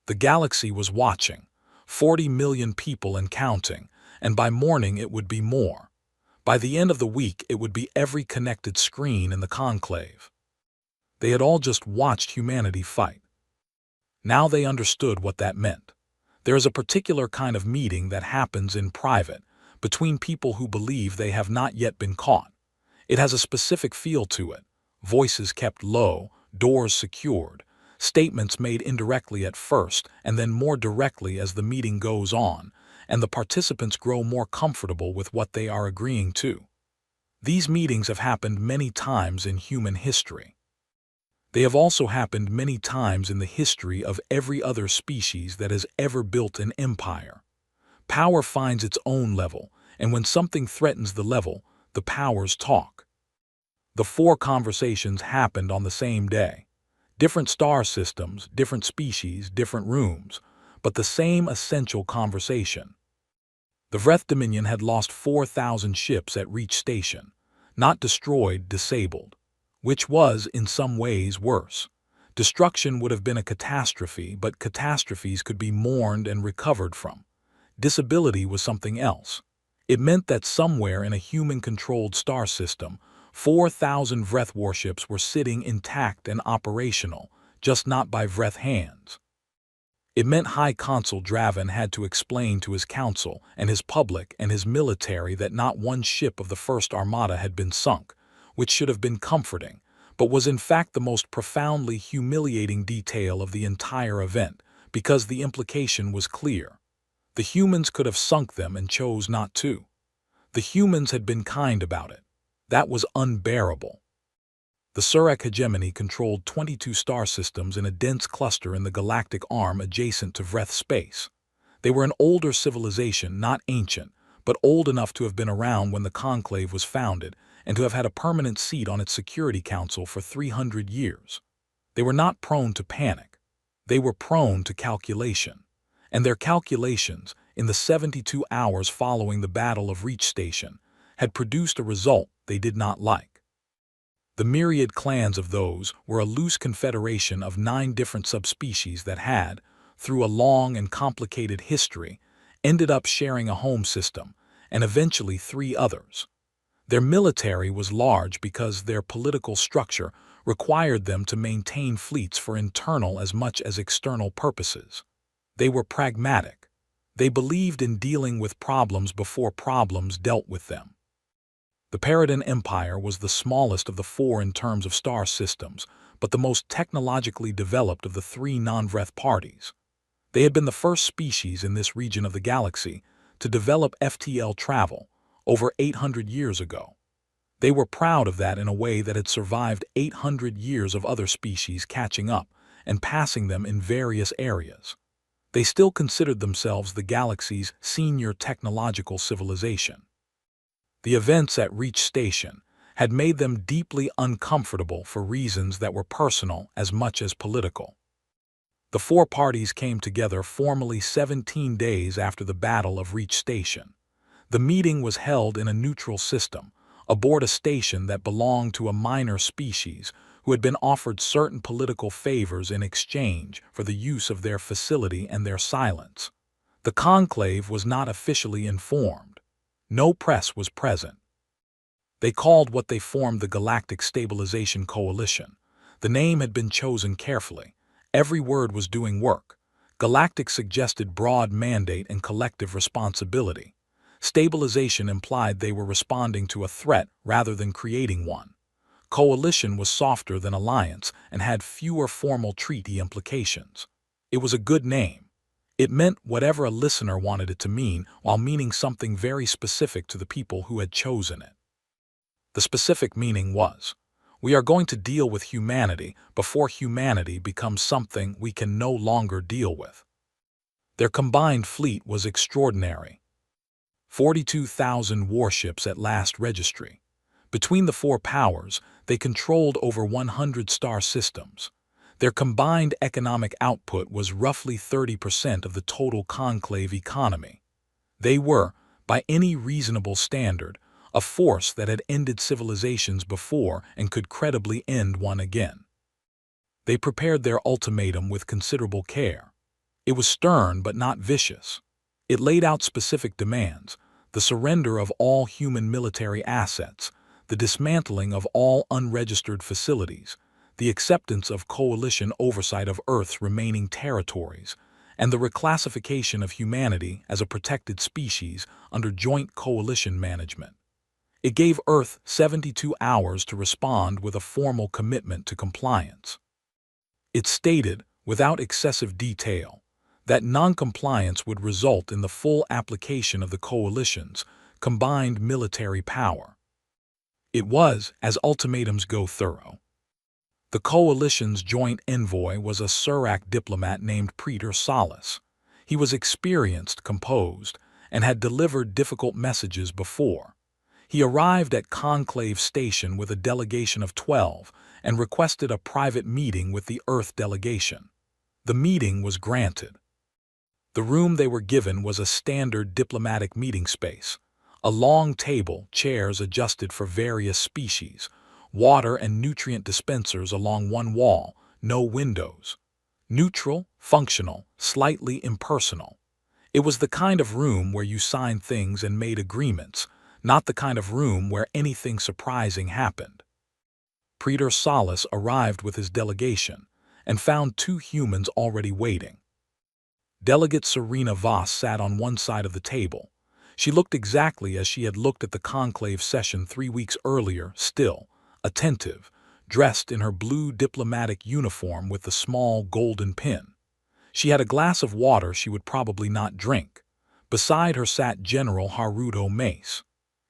The galaxy was watching, 40 million people and counting, and by morning it would be more. By the end of the week, it would be every connected screen in the conclave. They had all just watched humanity fight. Now they understood what that meant. There is a particular kind of meeting that happens in private, between people who believe they have not yet been caught. It has a specific feel to it. Voices kept low, doors secured, statements made indirectly at first and then more directly as the meeting goes on, and the participants grow more comfortable with what they are agreeing to. These meetings have happened many times in human history. They have also happened many times in the history of every other species that has ever built an empire. Power finds its own level, and when something threatens the level, the powers talk. The 4 conversations happened on the same day. Different star systems, different species, different rooms, but the same essential conversation. The Vreth Dominion had lost 4,000 ships at Reach Station, not destroyed, disabled, which was, in some ways, worse. Destruction would have been a catastrophe, but catastrophes could be mourned and recovered from. Disability was something else. It meant that somewhere in a human-controlled star system, 4,000 Vreth warships were sitting intact and operational, just not by Vreth hands. It meant High Consul Draven had to explain to his council and his public and his military that not one ship of the First Armada had been sunk, which should have been comforting, but was in fact the most profoundly humiliating detail of the entire event, because the implication was clear. The humans could have sunk them and chose not to. The humans had been kind about it. That was unbearable. The Surak hegemony controlled 22 star systems in a dense cluster in the galactic arm adjacent to Vreth space. They were an older civilization, not ancient, but old enough to have been around when the Conclave was founded and to have had a permanent seat on its Security Council for 300 years. They were not prone to panic. They were prone to calculation. And their calculations, in the 72 hours following the Battle of Reach Station, had produced a result they did not like. The myriad clans of those were a loose confederation of 9 different subspecies that had, through a long and complicated history, ended up sharing a home system, and eventually 3 others. Their military was large because their political structure required them to maintain fleets for internal as much as external purposes. They were pragmatic. They believed in dealing with problems before problems dealt with them. The Paradin Empire was the smallest of the 4 in terms of star systems, but the most technologically developed of the 3 non-Vreth parties. They had been the first species in this region of the galaxy to develop FTL travel over 800 years ago. They were proud of that in a way that had survived 800 years of other species catching up and passing them in various areas. They still considered themselves the galaxy's senior technological civilization. The events at Reach Station had made them deeply uncomfortable for reasons that were personal as much as political. The 4 parties came together formally 17 days after the Battle of Reach Station. The meeting was held in a neutral system, aboard a station that belonged to a minor species who had been offered certain political favors in exchange for the use of their facility and their silence. The conclave was not officially informed. No press was present. They called what they formed the Galactic Stabilization Coalition. The name had been chosen carefully. Every word was doing work. Galactic suggested broad mandate and collective responsibility. Stabilization implied they were responding to a threat rather than creating one. Coalition was softer than alliance and had fewer formal treaty implications. It was a good name. It meant whatever a listener wanted it to mean, while meaning something very specific to the people who had chosen it. The specific meaning was, we are going to deal with humanity before humanity becomes something we can no longer deal with. Their combined fleet was extraordinary. 42,000 warships at last registry. Between the four powers, they controlled over 100 star systems. Their combined economic output was roughly 30% of the total conclave economy. They were, by any reasonable standard, a force that had ended civilizations before and could credibly end one again. They prepared their ultimatum with considerable care. It was stern but not vicious. It laid out specific demands: the surrender of all human military assets, the dismantling of all unregistered facilities, the acceptance of coalition oversight of Earth's remaining territories, and the reclassification of humanity as a protected species under joint coalition management. It gave Earth 72 hours to respond with a formal commitment to compliance. It stated, without excessive detail, that noncompliance would result in the full application of the coalition's combined military power. It was, as ultimatums go, thorough. The coalition's joint envoy was a Surak diplomat named Peter Salas. He was experienced, composed, and had delivered difficult messages before. He arrived at Conclave Station with a delegation of 12 and requested a private meeting with the Earth delegation. The meeting was granted. The room they were given was a standard diplomatic meeting space. A long table, chairs adjusted for various species, water and nutrient dispensers along one wall, no windows. Neutral, functional, slightly impersonal. It was the kind of room where you signed things and made agreements, not the kind of room where anything surprising happened. Peter Salas arrived with his delegation and found two humans already waiting. Delegate Serena Voss sat on one side of the table. She looked exactly as she had looked at the conclave session 3 weeks earlier, still, attentive, dressed in her blue diplomatic uniform with the small golden pin. She had a glass of water she would probably not drink. Beside her sat General Haruto Mace.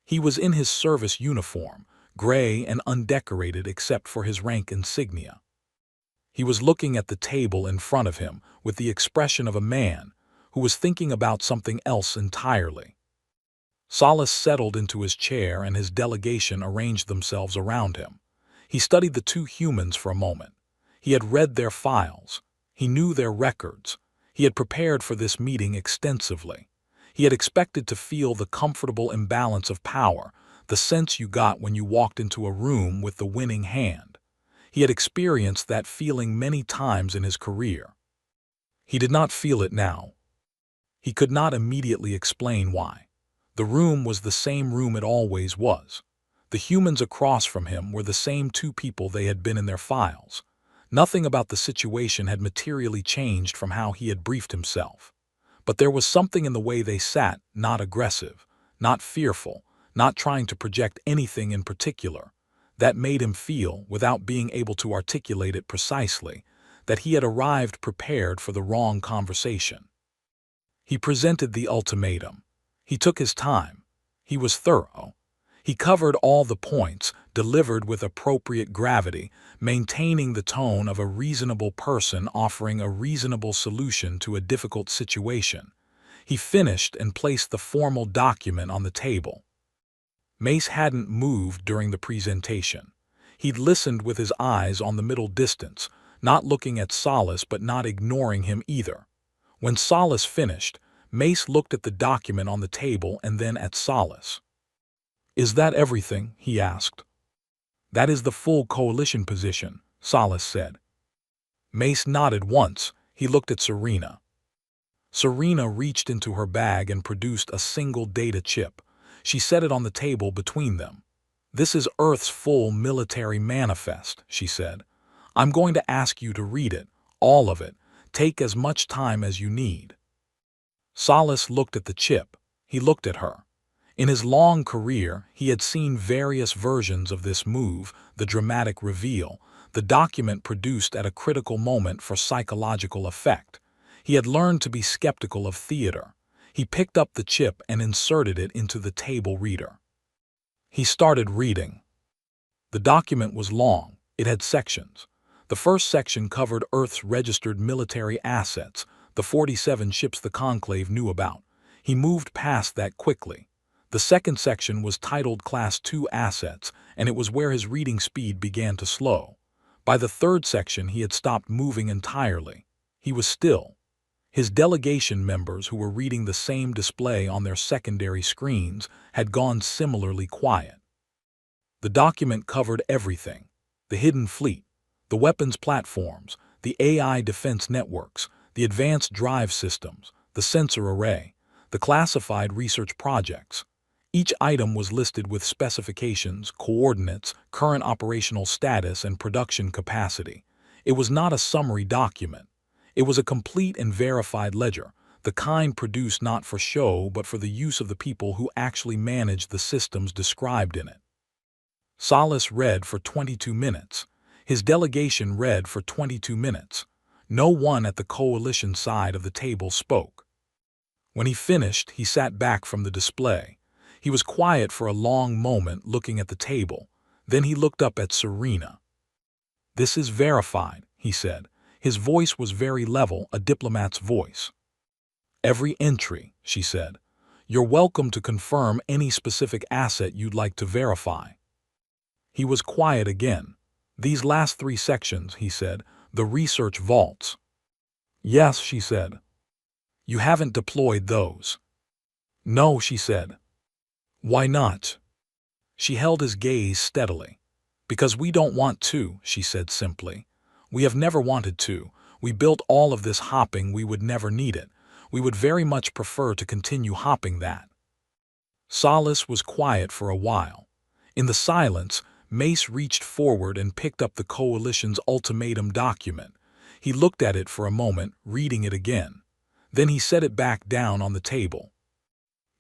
He was in his service uniform, gray and undecorated except for his rank insignia. He was looking at the table in front of him with the expression of a man who was thinking about something else entirely. Salas settled into his chair and his delegation arranged themselves around him. He studied the two humans for a moment. He had read their files. He knew their records. He had prepared for this meeting extensively. He had expected to feel the comfortable imbalance of power, the sense you got when you walked into a room with the winning hand. He had experienced that feeling many times in his career. He did not feel it now. He could not immediately explain why. The room was the same room it always was. The humans across from him were the same two people they had been in their files. Nothing about the situation had materially changed from how he had briefed himself. But there was something in the way they sat, not aggressive, not fearful, not trying to project anything in particular, that made him feel, without being able to articulate it precisely, that he had arrived prepared for the wrong conversation. He presented the ultimatum. He took his time. He was thorough. He covered all the points, delivered with appropriate gravity, maintaining the tone of a reasonable person offering a reasonable solution to a difficult situation. He finished and placed the formal document on the table. Mace hadn't moved during the presentation. He'd listened with his eyes on the middle distance, not looking at Salas but not ignoring him either. When Salas finished, Mace looked at the document on the table and then at Salas. "Is that everything?" he asked. "That is the full coalition position," Salas said. Mace nodded once. He looked at Serena. Serena reached into her bag and produced a single data chip. She set it on the table between them. "This is Earth's full military manifest," she said. "I'm going to ask you to read it, all of it. Take as much time as you need." Salas looked at the chip. He looked at her. In his long career, he had seen various versions of this move, the dramatic reveal, the document produced at a critical moment for psychological effect. He had learned to be skeptical of theater. He picked up the chip and inserted it into the table reader. He started reading. The document was long. It had sections. The first section covered Earth's registered military assets, the 47 ships the Conclave knew about. He moved past that quickly. The second section was titled Class 2 Assets, and it was where his reading speed began to slow. By the third section, he had stopped moving entirely. He was still. His delegation members, who were reading the same display on their secondary screens, had gone similarly quiet. The document covered everything: the hidden fleet, the weapons platforms, the AI defense networks, the advanced drive systems, the sensor array, the classified research projects. Each item was listed with specifications, coordinates, current operational status, and production capacity. It was not a summary document. It was a complete and verified ledger, the kind produced not for show but for the use of the people who actually managed the systems described in it. Salas read for 22 minutes. His delegation read for 22 minutes. No one at the coalition side of the table spoke. When he finished, he sat back from the display. He was quiet for a long moment, looking at the table. Then he looked up at Serena. "This is verified," he said. His voice was very level, a diplomat's voice. "Every entry," she said. "You're welcome to confirm any specific asset you'd like to verify." He was quiet again. "These last 3 sections," he said, "the research vaults." "Yes," she said. "You haven't deployed those." "No," she said. "Why not?" She held his gaze steadily. "Because we don't want to," she said simply. "We have never wanted to. We built all of this hopping we would never need it. We would very much prefer to continue hopping that." Salas was quiet for a while. In the silence, Mace reached forward and picked up the Coalition's ultimatum document. He looked at it for a moment, reading it again. Then he set it back down on the table.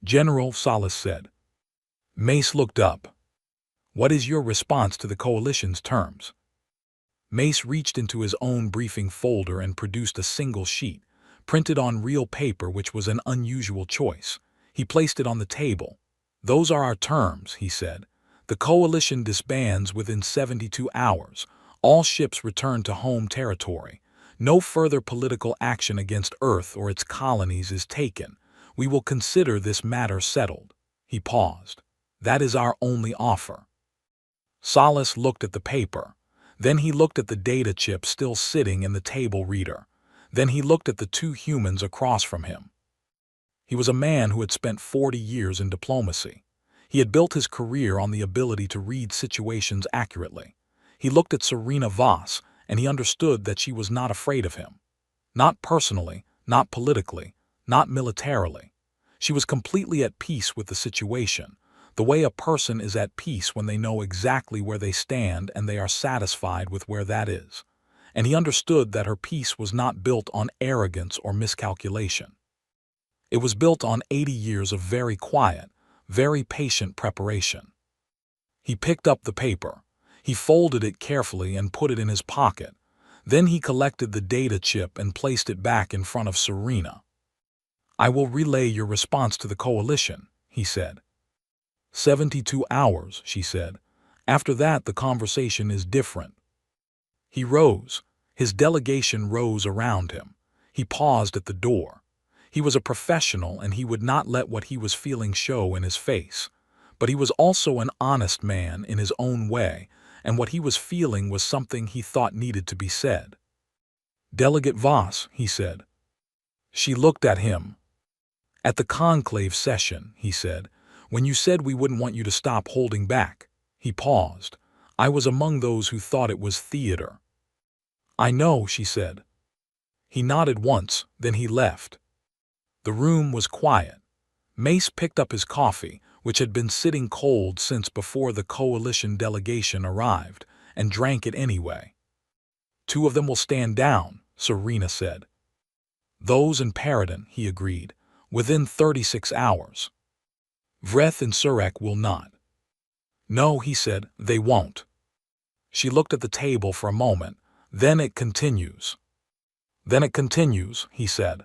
"General," Salas said. Mace looked up. "What is your response to the Coalition's terms?" Mace reached into his own briefing folder and produced a single sheet, printed on real paper, which was an unusual choice. He placed it on the table. "Those are our terms," he said. "The Coalition disbands within 72 hours. All ships return to home territory. No further political action against Earth or its colonies is taken. We will consider this matter settled." He paused. "That is our only offer." Salas looked at the paper. Then he looked at the data chip still sitting in the table reader. Then he looked at the 2 humans across from him. He was a man who had spent 40 years in diplomacy. He had built his career on the ability to read situations accurately. He looked at Serena Voss, and he understood that she was not afraid of him. Not personally, not politically, not militarily. She was completely at peace with the situation, the way a person is at peace when they know exactly where they stand and they are satisfied with where that is. And he understood that her peace was not built on arrogance or miscalculation. It was built on 80 years of very quiet, very patient preparation. He picked up the paper. He folded it carefully and put it in his pocket. Then he collected the data chip and placed it back in front of Serena. "I will relay your response to the Coalition," he said. 72 hours, she said. "After that, the conversation is different." He rose. His delegation rose around him. He paused at the door. He was a professional, and he would not let what he was feeling show in his face. But he was also an honest man in his own way, and what he was feeling was something he thought needed to be said. "Delegate Voss," he said. She looked at him. "At the conclave session," he said, "when you said we wouldn't want you to stop holding back," he paused. "I was among those who thought it was theater." "I know," she said. He nodded once, then he left. The room was quiet. Mace picked up his coffee, which had been sitting cold since before the Coalition delegation arrived, and drank it anyway. "2 of them will stand down," Serena said. "Those and Paradin," he agreed, "within 36 hours. Vreth and Surek will not." "No," he said, "they won't." She looked at the table for a moment. "Then it continues." Then it continues, he said.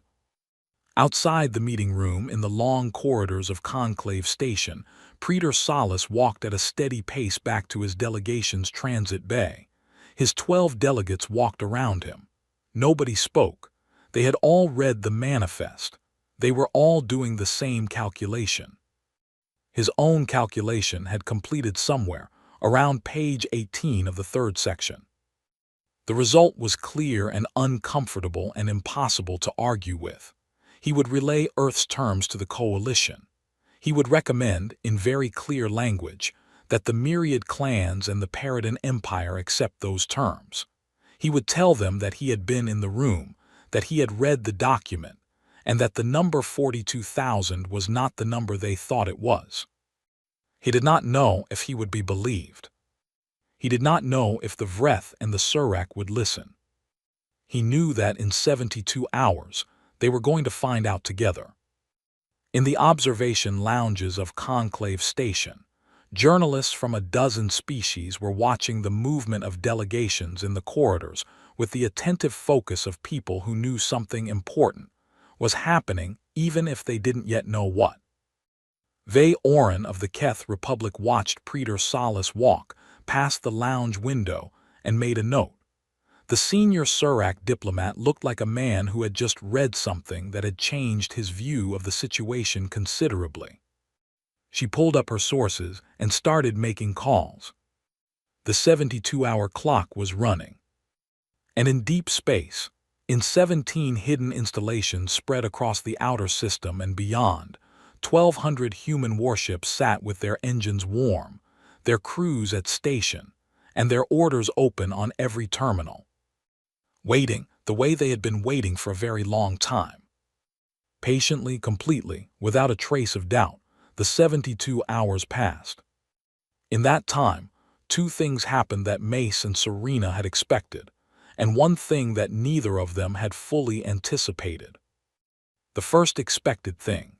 Outside the meeting room, in the long corridors of Conclave Station, Praetor Salis walked at a steady pace back to his delegation's transit bay. His 12 delegates walked around him. Nobody spoke. They had all read the manifest. They were all doing the same calculation. His own calculation had completed somewhere around page 18 of the third section. The result was clear and uncomfortable and impossible to argue with. He would relay Earth's terms to the coalition. He would recommend, in very clear language, that the myriad clans and the Paradin Empire accept those terms. He would tell them that he had been in the room, that he had read the document, and that the number 42,000 was not the number they thought it was. He did not know if he would be believed. He did not know if the Vreth and the Surak would listen. He knew that in 72 hours, they were going to find out together. In the observation lounges of Conclave Station, journalists from a dozen species were watching the movement of delegations in the corridors with the attentive focus of people who knew something important was happening even if they didn't yet know what. Ve Oren of the Keth Republic watched Praetor Salis walk past the lounge window and made a note. The senior Surak diplomat looked like a man who had just read something that had changed his view of the situation considerably. She pulled up her sources and started making calls. The 72-hour clock was running. And in deep space, in 17 hidden installations spread across the outer system and beyond, 1,200 human warships sat with their engines warm, their crews at station, and their orders open on every terminal. Waiting the way they had been waiting for a very long time. Patiently, completely, without a trace of doubt, the 72 hours passed. In that time, two things happened that Mace and Serena had expected, and one thing that neither of them had fully anticipated. The first expected thing,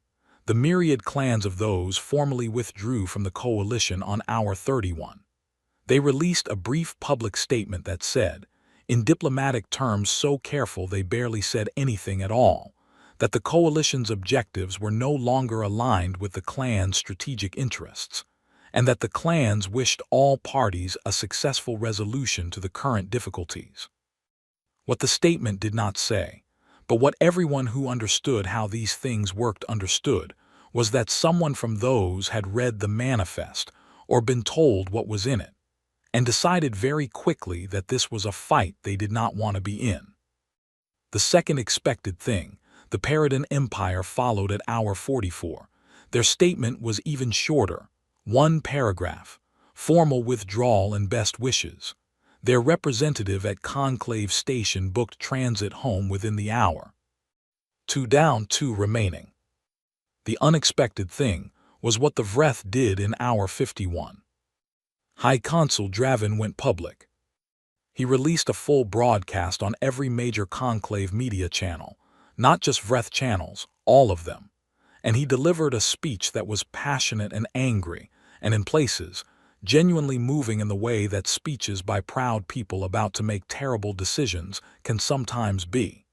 the myriad clans of those formerly withdrew from the coalition on hour 31. They released a brief public statement that said, in diplomatic terms so careful they barely said anything at all, that the coalition's objectives were no longer aligned with the clan's strategic interests, and that the clans wished all parties a successful resolution to the current difficulties. What the statement did not say, but what everyone who understood how these things worked understood, was that someone from those had read the manifest or been told what was in it, and decided very quickly that this was a fight they did not want to be in. The second expected thing, the Paradin Empire followed at hour 44. Their statement was even shorter, one paragraph, formal withdrawal and best wishes. Their representative at Conclave Station booked transit home within the hour. 2 down, 2 remaining. The unexpected thing was what the Vreth did in hour 51. High Consul Dravin went public. He released a full broadcast on every major Conclave media channel, not just Vreth channels, all of them, and he delivered a speech that was passionate and angry, and in places, genuinely moving in the way that speeches by proud people about to make terrible decisions can sometimes be.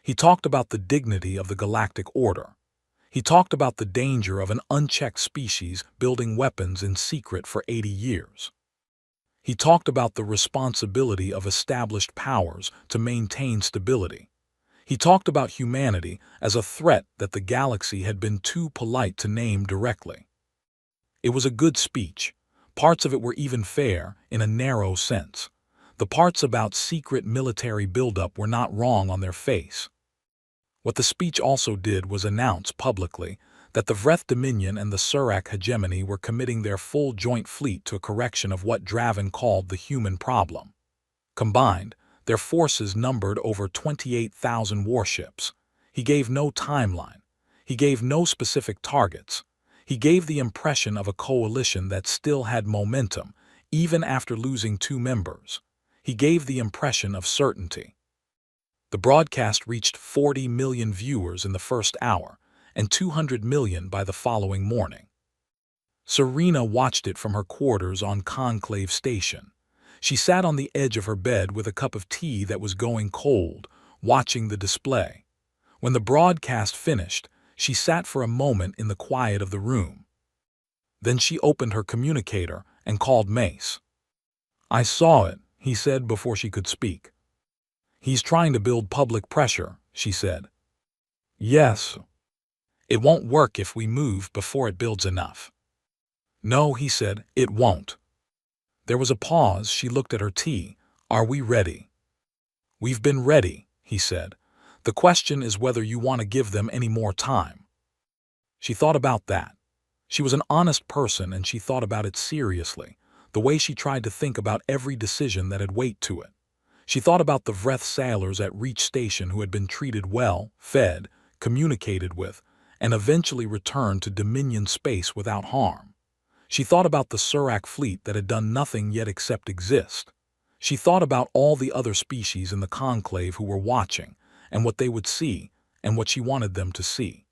He talked about the dignity of the galactic order. He talked about the danger of an unchecked species building weapons in secret for 80 years. He talked about the responsibility of established powers to maintain stability. He talked about humanity as a threat that the galaxy had been too polite to name directly. It was a good speech. Parts of it were even fair, in a narrow sense. The parts about secret military buildup were not wrong on their face. What the speech also did was announce publicly that the Vreth Dominion and the Surak hegemony were committing their full joint fleet to a correction of what Dravin called the human problem. Combined, their forces numbered over 28,000 warships. He gave no timeline. He gave no specific targets. He gave the impression of a coalition that still had momentum, even after losing 2 members. He gave the impression of certainty. The broadcast reached 40 million viewers in the first hour, and 200 million by the following morning. Serena watched it from her quarters on Conclave Station. She sat on the edge of her bed with a cup of tea that was going cold, watching the display. When the broadcast finished, she sat for a moment in the quiet of the room. Then she opened her communicator and called Mace. "I saw it," he said before she could speak. "He's trying to build public pressure," she said. "Yes. It won't work if we move before it builds enough." "No," he said, "it won't." There was a pause. She looked at her tea. "Are we ready?" "We've been ready," he said. "The question is whether you want to give them any more time." She thought about that. She was an honest person, and she thought about it seriously, the way she tried to think about every decision that had weight to it. She thought about the Vreth sailors at Reach Station who had been treated well, fed, communicated with, and eventually returned to Dominion space without harm. She thought about the Surak fleet that had done nothing yet except exist. She thought about all the other species in the conclave who were watching, and what they would see, and what she wanted them to see.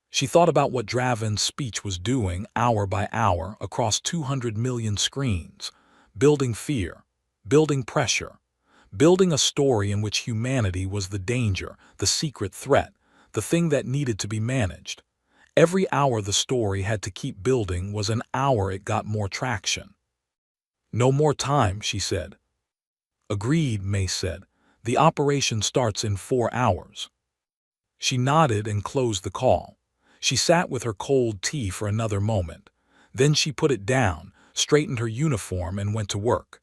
She thought about what Draven's speech was doing hour by hour across 200 million screens, building fear, building pressure, building a story in which humanity was the danger, the secret threat, the thing that needed to be managed. Every hour the story had to keep building was an hour it got more traction. "No more time," she said. "Agreed," Mace said. "The operation starts in 4 hours." She nodded and closed the call. She sat with her cold tea for another moment. Then she put it down, straightened her uniform, and went to work.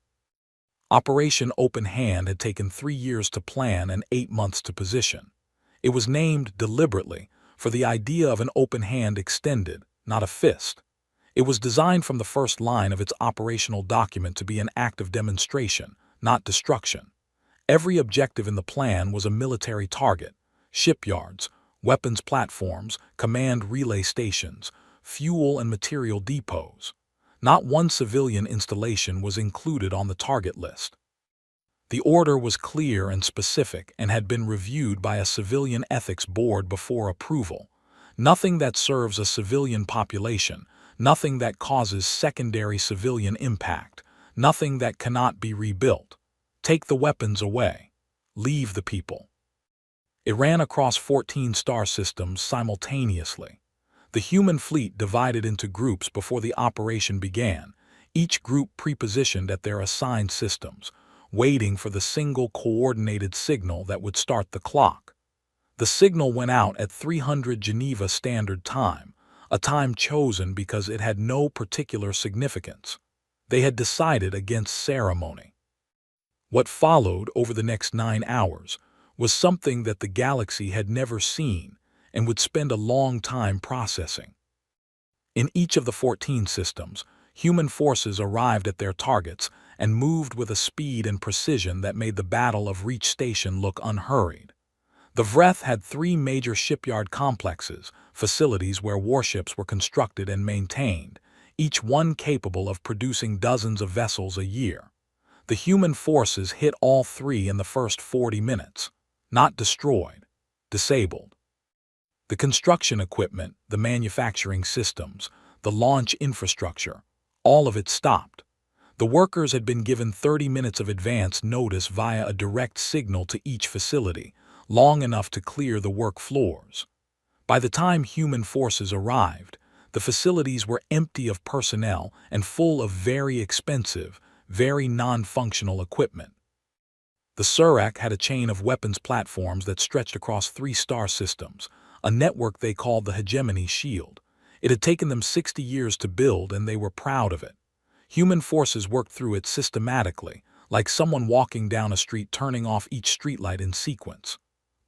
Operation Open Hand had taken 3 years to plan and 8 months to position. It was named deliberately for the idea of an open hand extended, not a fist. It was designed from the first line of its operational document to be an act of demonstration, not destruction. Every objective in the plan was a military target: shipyards, weapons platforms, command relay stations, fuel and material depots. Not one civilian installation was included on the target list. The order was clear and specific and had been reviewed by a civilian ethics board before approval. Nothing that serves a civilian population, nothing that causes secondary civilian impact, nothing that cannot be rebuilt. Take the weapons away. Leave the people. It ran across 14 star systems simultaneously. The human fleet divided into groups before the operation began, each group prepositioned at their assigned systems, waiting for the single coordinated signal that would start the clock. The signal went out at 300 Geneva Standard Time, a time chosen because it had no particular significance. They had decided against ceremony. What followed over the next 9 hours was something that the galaxy had never seen and would spend a long time processing. In each of the 14 systems, human forces arrived at their targets and moved with a speed and precision that made the Battle of Reach Station look unhurried. The Vreth had 3 major shipyard complexes, facilities where warships were constructed and maintained, each one capable of producing dozens of vessels a year. The human forces hit all 3 in the first 40 minutes. Not destroyed, disabled. The construction equipment, the manufacturing systems, the launch infrastructure, all of it stopped. The workers had been given 30 minutes of advance notice via a direct signal to each facility, long enough to clear the work floors. By the time human forces arrived, the facilities were empty of personnel and full of very expensive, very non-functional equipment. The Surak had a chain of weapons platforms that stretched across 3 star systems, a network they called the Hegemony Shield. It had taken them 60 years to build, and they were proud of it. Human forces worked through it systematically, like someone walking down a street turning off each streetlight in sequence.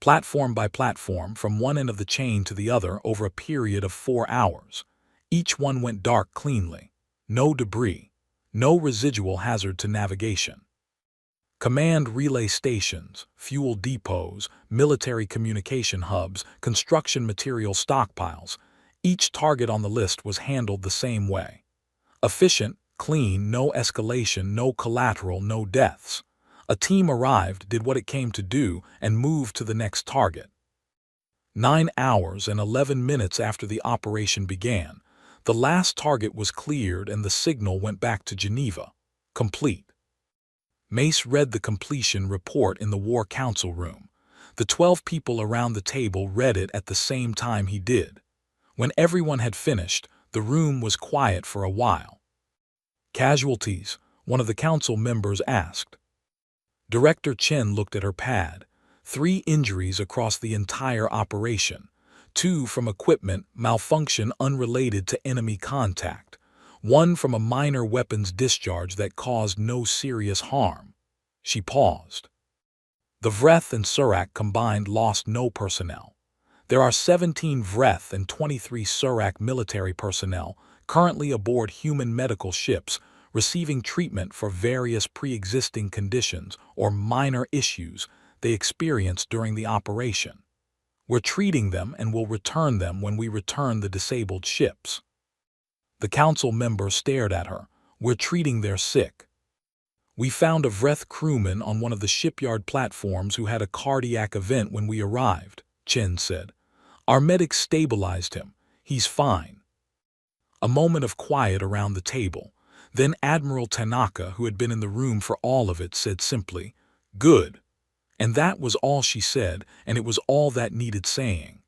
Platform by platform, from one end of the chain to the other over a period of 4 hours. Each one went dark cleanly. No debris. No residual hazard to navigation. Command relay stations, fuel depots, military communication hubs, construction material stockpiles. Each target on the list was handled the same way. Efficient, clean, no escalation, no collateral, no deaths. A team arrived, did what it came to do, and moved to the next target. 9 hours and 11 minutes after the operation began, the last target was cleared and the signal went back to Geneva. Complete. Mace read the completion report in the War Council room. The 12 people around the table read it at the same time he did. When everyone had finished, the room was quiet for a while. "Casualties?" one of the council members asked. Director Chen looked at her pad. 3 injuries across the entire operation. 2 from equipment malfunction unrelated to enemy contact. 1 from a minor weapons discharge that caused no serious harm. She paused. The Vreth and Surak combined lost no personnel. There are 17 Vreth and 23 Surak military personnel currently aboard human medical ships receiving treatment for various pre-existing conditions or minor issues they experienced during the operation. We're treating them and will return them when we return the disabled ships. The council member stared at her. "We're treating their sick." "We found a Vreth crewman on one of the shipyard platforms who had a cardiac event when we arrived," Chen said. "Our medics stabilized him. He's fine." A moment of quiet around the table. Then Admiral Tanaka, who had been in the room for all of it, said simply, "Good." And that was all she said, and it was all that needed saying.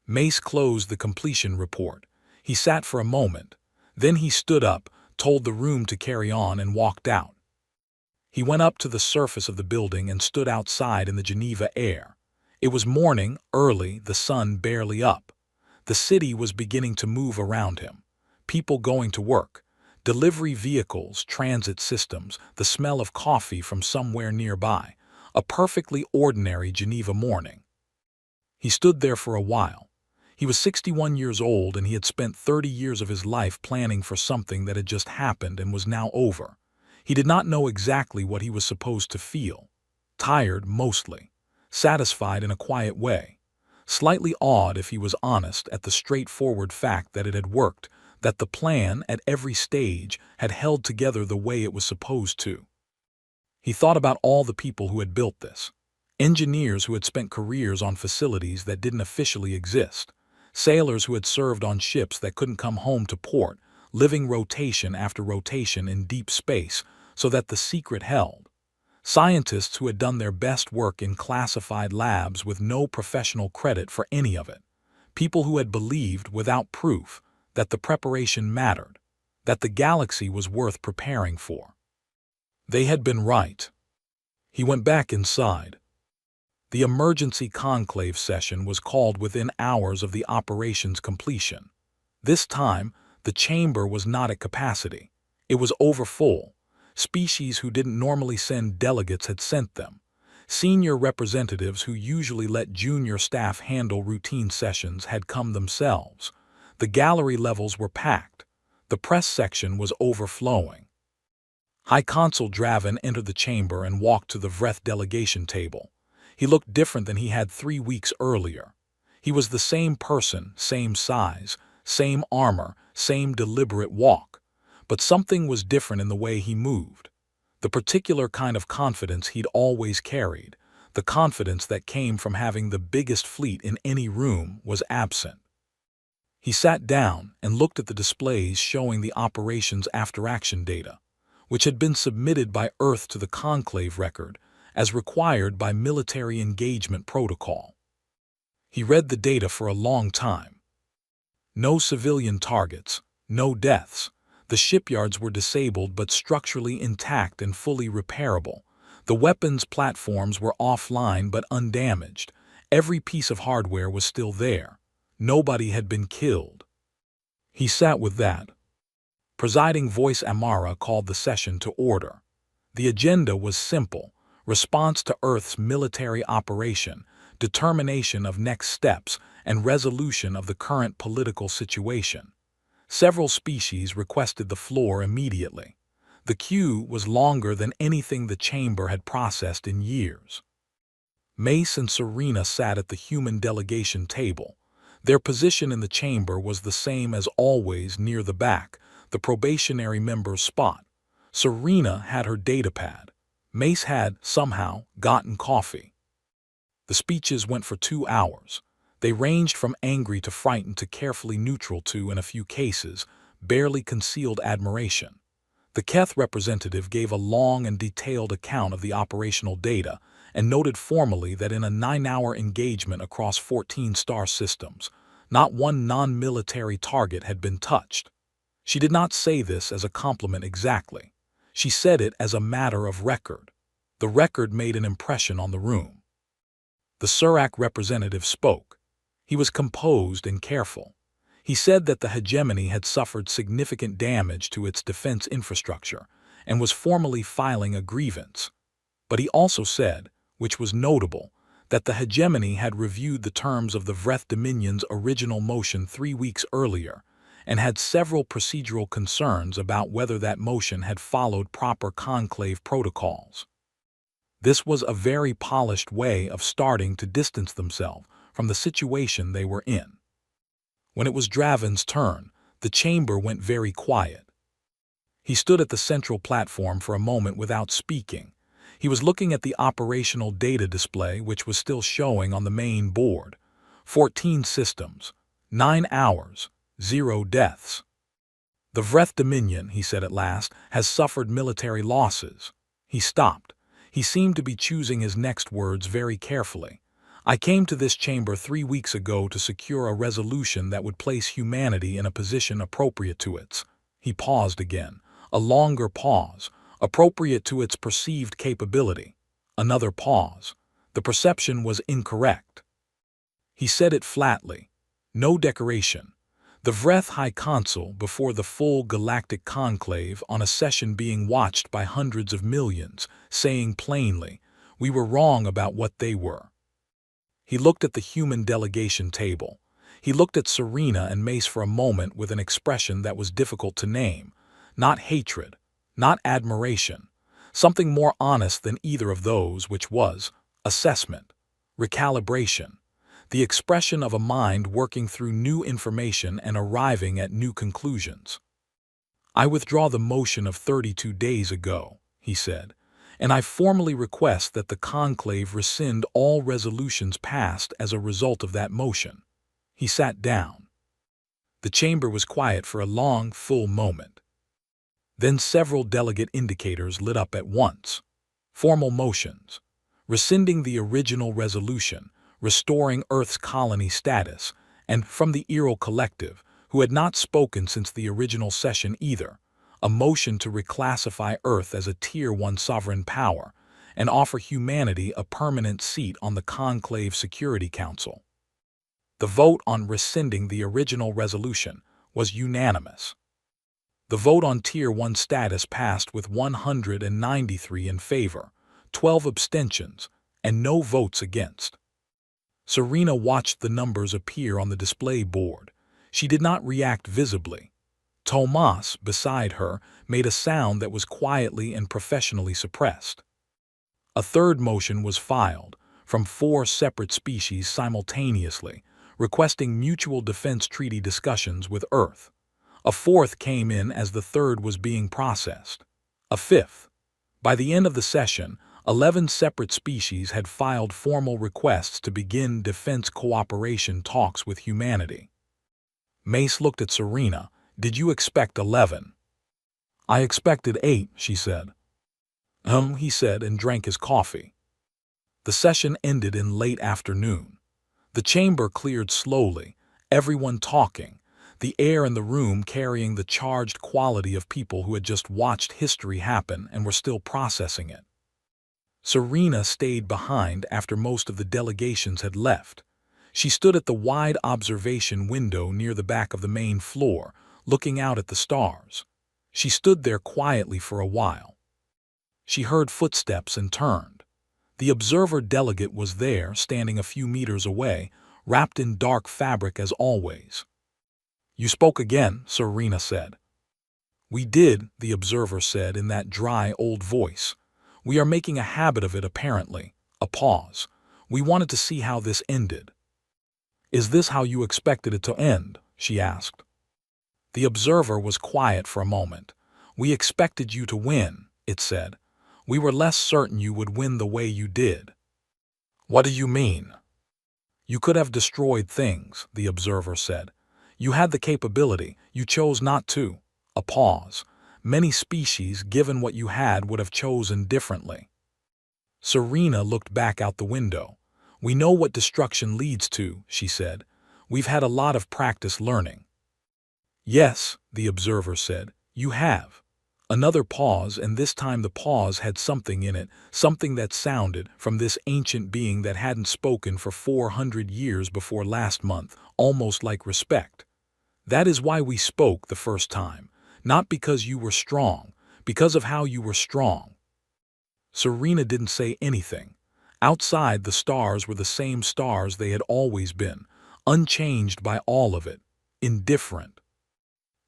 Mace closed the completion report. He sat for a moment. Then he stood up, told the room to carry on, and walked out. He went up to the surface of the building and stood outside in the Geneva air. It was morning, early, the sun barely up. The city was beginning to move around him. People going to work. Delivery vehicles, transit systems, the smell of coffee from somewhere nearby. A perfectly ordinary Geneva morning. He stood there for a while. He was 61 years old and he had spent 30 years of his life planning for something that had just happened and was now over. He did not know exactly what he was supposed to feel. Tired, mostly. Satisfied in a quiet way. Slightly awed, if he was honest, at the straightforward fact that it had worked, that the plan, at every stage, had held together the way it was supposed to. He thought about all the people who had built this. Engineers who had spent careers on facilities that didn't officially exist. Sailors who had served on ships that couldn't come home to port, living rotation after rotation in deep space so that the secret held. Scientists who had done their best work in classified labs with no professional credit for any of it. People who had believed, without proof, that the preparation mattered, that the galaxy was worth preparing for. They had been right. He went back inside. The emergency conclave session was called within hours of the operation's completion. This time, the chamber was not at capacity. It was overfull. Species who didn't normally send delegates had sent them. Senior representatives who usually let junior staff handle routine sessions had come themselves. The gallery levels were packed. The press section was overflowing. High Consul Draven entered the chamber and walked to the Vreth delegation table. He looked different than he had 3 weeks earlier. He was the same person, same size, same armor, same deliberate walk. But something was different in the way he moved. The particular kind of confidence he'd always carried, the confidence that came from having the biggest fleet in any room, was absent. He sat down and looked at the displays showing the operation's after-action data, which had been submitted by Earth to the Conclave record as required by military engagement protocol. He read the data for a long time. No civilian targets, no deaths. The shipyards were disabled but structurally intact and fully repairable. The weapons platforms were offline but undamaged. Every piece of hardware was still there. Nobody had been killed. He sat with that. Presiding voice Amara called the session to order. The agenda was simple: response to Earth's military operation, determination of next steps, and resolution of the current political situation. Several species requested the floor immediately. The queue was longer than anything the chamber had processed in years. Mace and Serena sat at the human delegation table. Their position in the chamber was the same as always, near the back, the probationary member's spot. Serena had her datapad. Mace had, somehow, gotten coffee. The speeches went for 2 hours. They ranged from angry to frightened to carefully neutral to, in a few cases, barely concealed admiration. The Keth representative gave a long and detailed account of the operational data and noted formally that in a 9-hour engagement across 14 star systems, not one non-military target had been touched. She did not say this as a compliment exactly. She said it as a matter of record. The record made an impression on the room. The Surak representative spoke. He was composed and careful. He said that the hegemony had suffered significant damage to its defense infrastructure and was formally filing a grievance. But he also said, which was notable, that the hegemony had reviewed the terms of the Vreth Dominion's original motion 3 weeks earlier and had several procedural concerns about whether that motion had followed proper conclave protocols. This was a very polished way of starting to distance themselves from the situation they were in. When it was Draven's turn, the chamber went very quiet. He stood at the central platform for a moment without speaking. He was looking at the operational data display which was still showing on the main board. 14 systems, 9 hours, 0 deaths. The Vreth Dominion, he said at last, has suffered military losses. He stopped. He seemed to be choosing his next words very carefully. I came to this chamber 3 weeks ago to secure a resolution that would place humanity in a position appropriate to its. He paused again. A longer pause. Appropriate to its perceived capability. Another pause. The perception was incorrect. He said it flatly. No decoration. The Vreth High Consul before the full galactic conclave on a session being watched by hundreds of millions, saying plainly, we were wrong about what they were. He looked at the human delegation table. He looked at Serena and Mace for a moment with an expression that was difficult to name. Not hatred, not admiration. Something more honest than either of those, which was assessment, recalibration. The expression of a mind working through new information and arriving at new conclusions. I withdraw the motion of 32 days ago, he said, and I formally request that the conclave rescind all resolutions passed as a result of that motion. He sat down. The chamber was quiet for a long, full moment. Then several delegate indicators lit up at once. Formal motions. Rescinding the original resolution, restoring Earth's colony status, and from the Eero Collective, who had not spoken since the original session either, a motion to reclassify Earth as a Tier 1 sovereign power and offer humanity a permanent seat on the Conclave Security Council. The vote on rescinding the original resolution was unanimous. The vote on Tier 1 status passed with 193 in favor, 12 abstentions, and no votes against. Serena watched the numbers appear on the display board. She did not react visibly. Tomas, beside her, made a sound that was quietly and professionally suppressed. A third motion was filed, from 4 separate species simultaneously, requesting mutual defense treaty discussions with Earth. A fourth came in as the third was being processed. A fifth. By the end of the session, 11 separate species had filed formal requests to begin defense cooperation talks with humanity. Mace looked at Serena. Did you expect 11? I expected 8, she said. He said and drank his coffee. The session ended in late afternoon. The chamber cleared slowly, everyone talking, the air in the room carrying the charged quality of people who had just watched history happen and were still processing it. Serena stayed behind after most of the delegations had left. She stood at the wide observation window near the back of the main floor, looking out at the stars. She stood there quietly for a while. She heard footsteps and turned. The observer delegate was there, standing a few meters away, wrapped in dark fabric as always. You spoke again, Serena said. We did, the observer said in that dry old voice. We are making a habit of it apparently. A pause. We wanted to see how this ended. Is this how you expected it to end? She asked. The observer was quiet for a moment. We expected you to win, it said. We were less certain you would win the way you did. What do you mean? You could have destroyed things, the observer said. You had the capability, you chose not to. A pause. Many species, given what you had, would have chosen differently. Serena looked back out the window. We know what destruction leads to, she said. We've had a lot of practice learning. Yes, the observer said, you have. Another pause, and this time the pause had something in it, something that sounded from this ancient being that hadn't spoken for 400 years before last month, almost like respect. That is why we spoke the first time, not because you were strong, because of how you were strong. Serena didn't say anything. Outside, the stars were the same stars they had always been, unchanged by all of it, indifferent.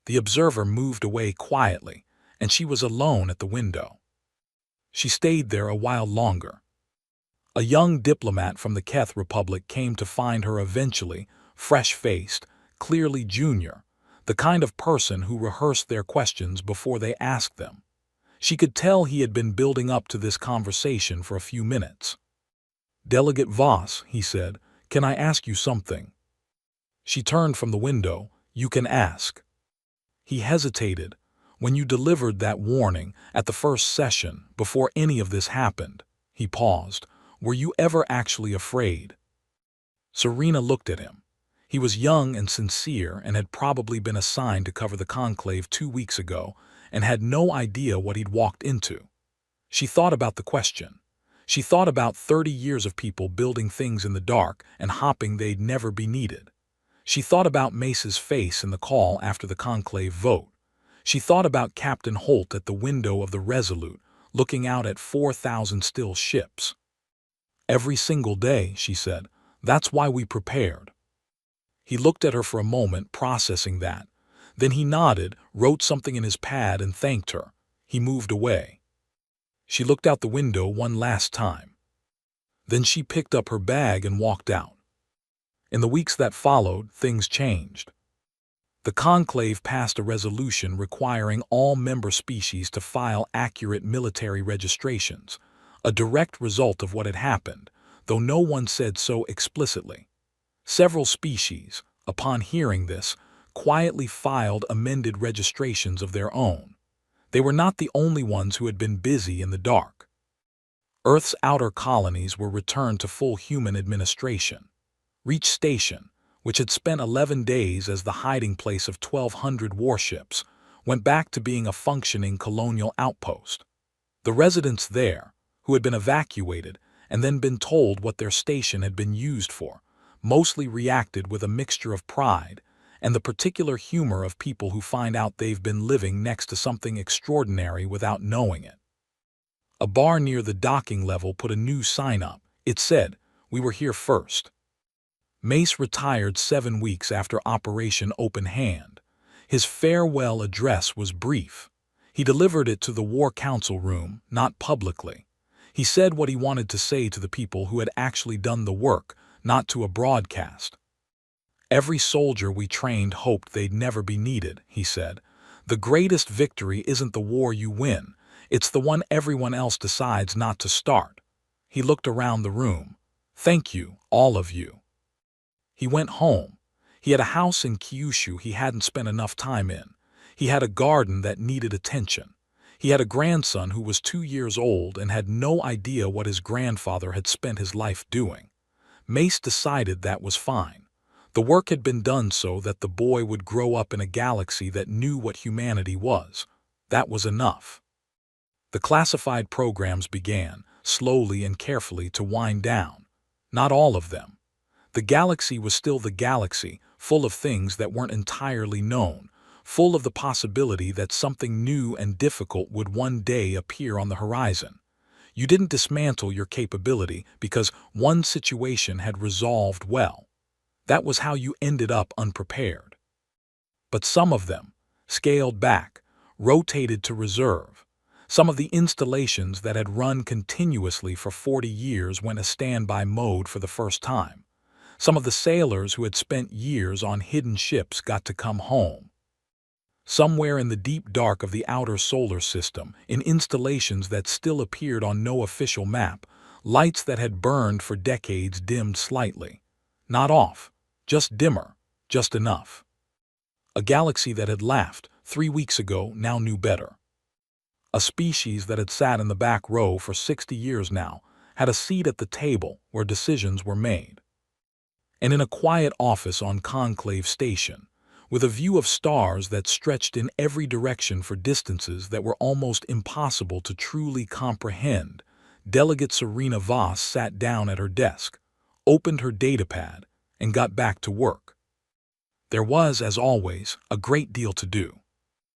The observer moved away quietly, and she was alone at the window. She stayed there a while longer. A young diplomat from the Czech Republic came to find her eventually, fresh-faced, clearly junior, the kind of person who rehearsed their questions before they asked them. She could tell he had been building up to this conversation for a few minutes. "Delegate Voss," he said, "can I ask you something?" She turned from the window. "You can ask." He hesitated. "When you delivered that warning at the first session, before any of this happened," he paused, "were you ever actually afraid?" Serena looked at him. He was young and sincere and had probably been assigned to cover the conclave 2 weeks ago and had no idea what he'd walked into. She thought about the question. She thought about 30 years of people building things in the dark and hoping they'd never be needed. She thought about Mace's face in the call after the conclave vote. She thought about Captain Holt at the window of the Resolute, looking out at 4,000 still ships. "Every single day," she said. "That's why we prepared." He looked at her for a moment, processing that. Then he nodded, wrote something in his pad, and thanked her. He moved away. She looked out the window one last time. Then she picked up her bag and walked out. In the weeks that followed, things changed. The conclave passed a resolution requiring all member species to file accurate military registrations, a direct result of what had happened, though no one said so explicitly. Several species, upon hearing this, quietly filed amended registrations of their own. They were not the only ones who had been busy in the dark. Earth's outer colonies were returned to full human administration. Reach Station, which had spent 11 days as the hiding place of 1,200 warships, went back to being a functioning colonial outpost. The residents there, who had been evacuated and then been told what their station had been used for, mostly reacted with a mixture of pride and the particular humor of people who find out they've been living next to something extraordinary without knowing it. A bar near the docking level put a new sign up. It said, "We were here first." Mace retired 7 weeks after Operation Open Hand. His farewell address was brief. He delivered it to the War Council room, not publicly. He said what he wanted to say to the people who had actually done the work, not to a broadcast. "Every soldier we trained hoped they'd never be needed," he said. "The greatest victory isn't the war you win, it's the one everyone else decides not to start." He looked around the room. "Thank you, all of you." He went home. He had a house in Kyushu he hadn't spent enough time in. He had a garden that needed attention. He had a grandson who was 2 years old and had no idea what his grandfather had spent his life doing. Mace decided that was fine. The work had been done so that the boy would grow up in a galaxy that knew what humanity was. That was enough. The classified programs began, slowly and carefully, to wind down. Not all of them. The galaxy was still the galaxy, full of things that weren't entirely known, full of the possibility that something new and difficult would one day appear on the horizon. You didn't dismantle your capability because one situation had resolved well. That was how you ended up unprepared. But some of them, scaled back, rotated to reserve. Some of the installations that had run continuously for 40 years went a standby mode for the first time. Some of the sailors who had spent years on hidden ships got to come home. Somewhere in the deep dark of the outer solar system, in installations that still appeared on no official map, lights that had burned for decades dimmed slightly. Not off, just dimmer, just enough. A galaxy that had laughed 3 weeks ago now knew better. A species that had sat in the back row for 60 years now had a seat at the table where decisions were made. And in a quiet office on Conclave Station, with a view of stars that stretched in every direction for distances that were almost impossible to truly comprehend, Delegate Serena Voss sat down at her desk, opened her datapad, and got back to work. There was, as always, a great deal to do.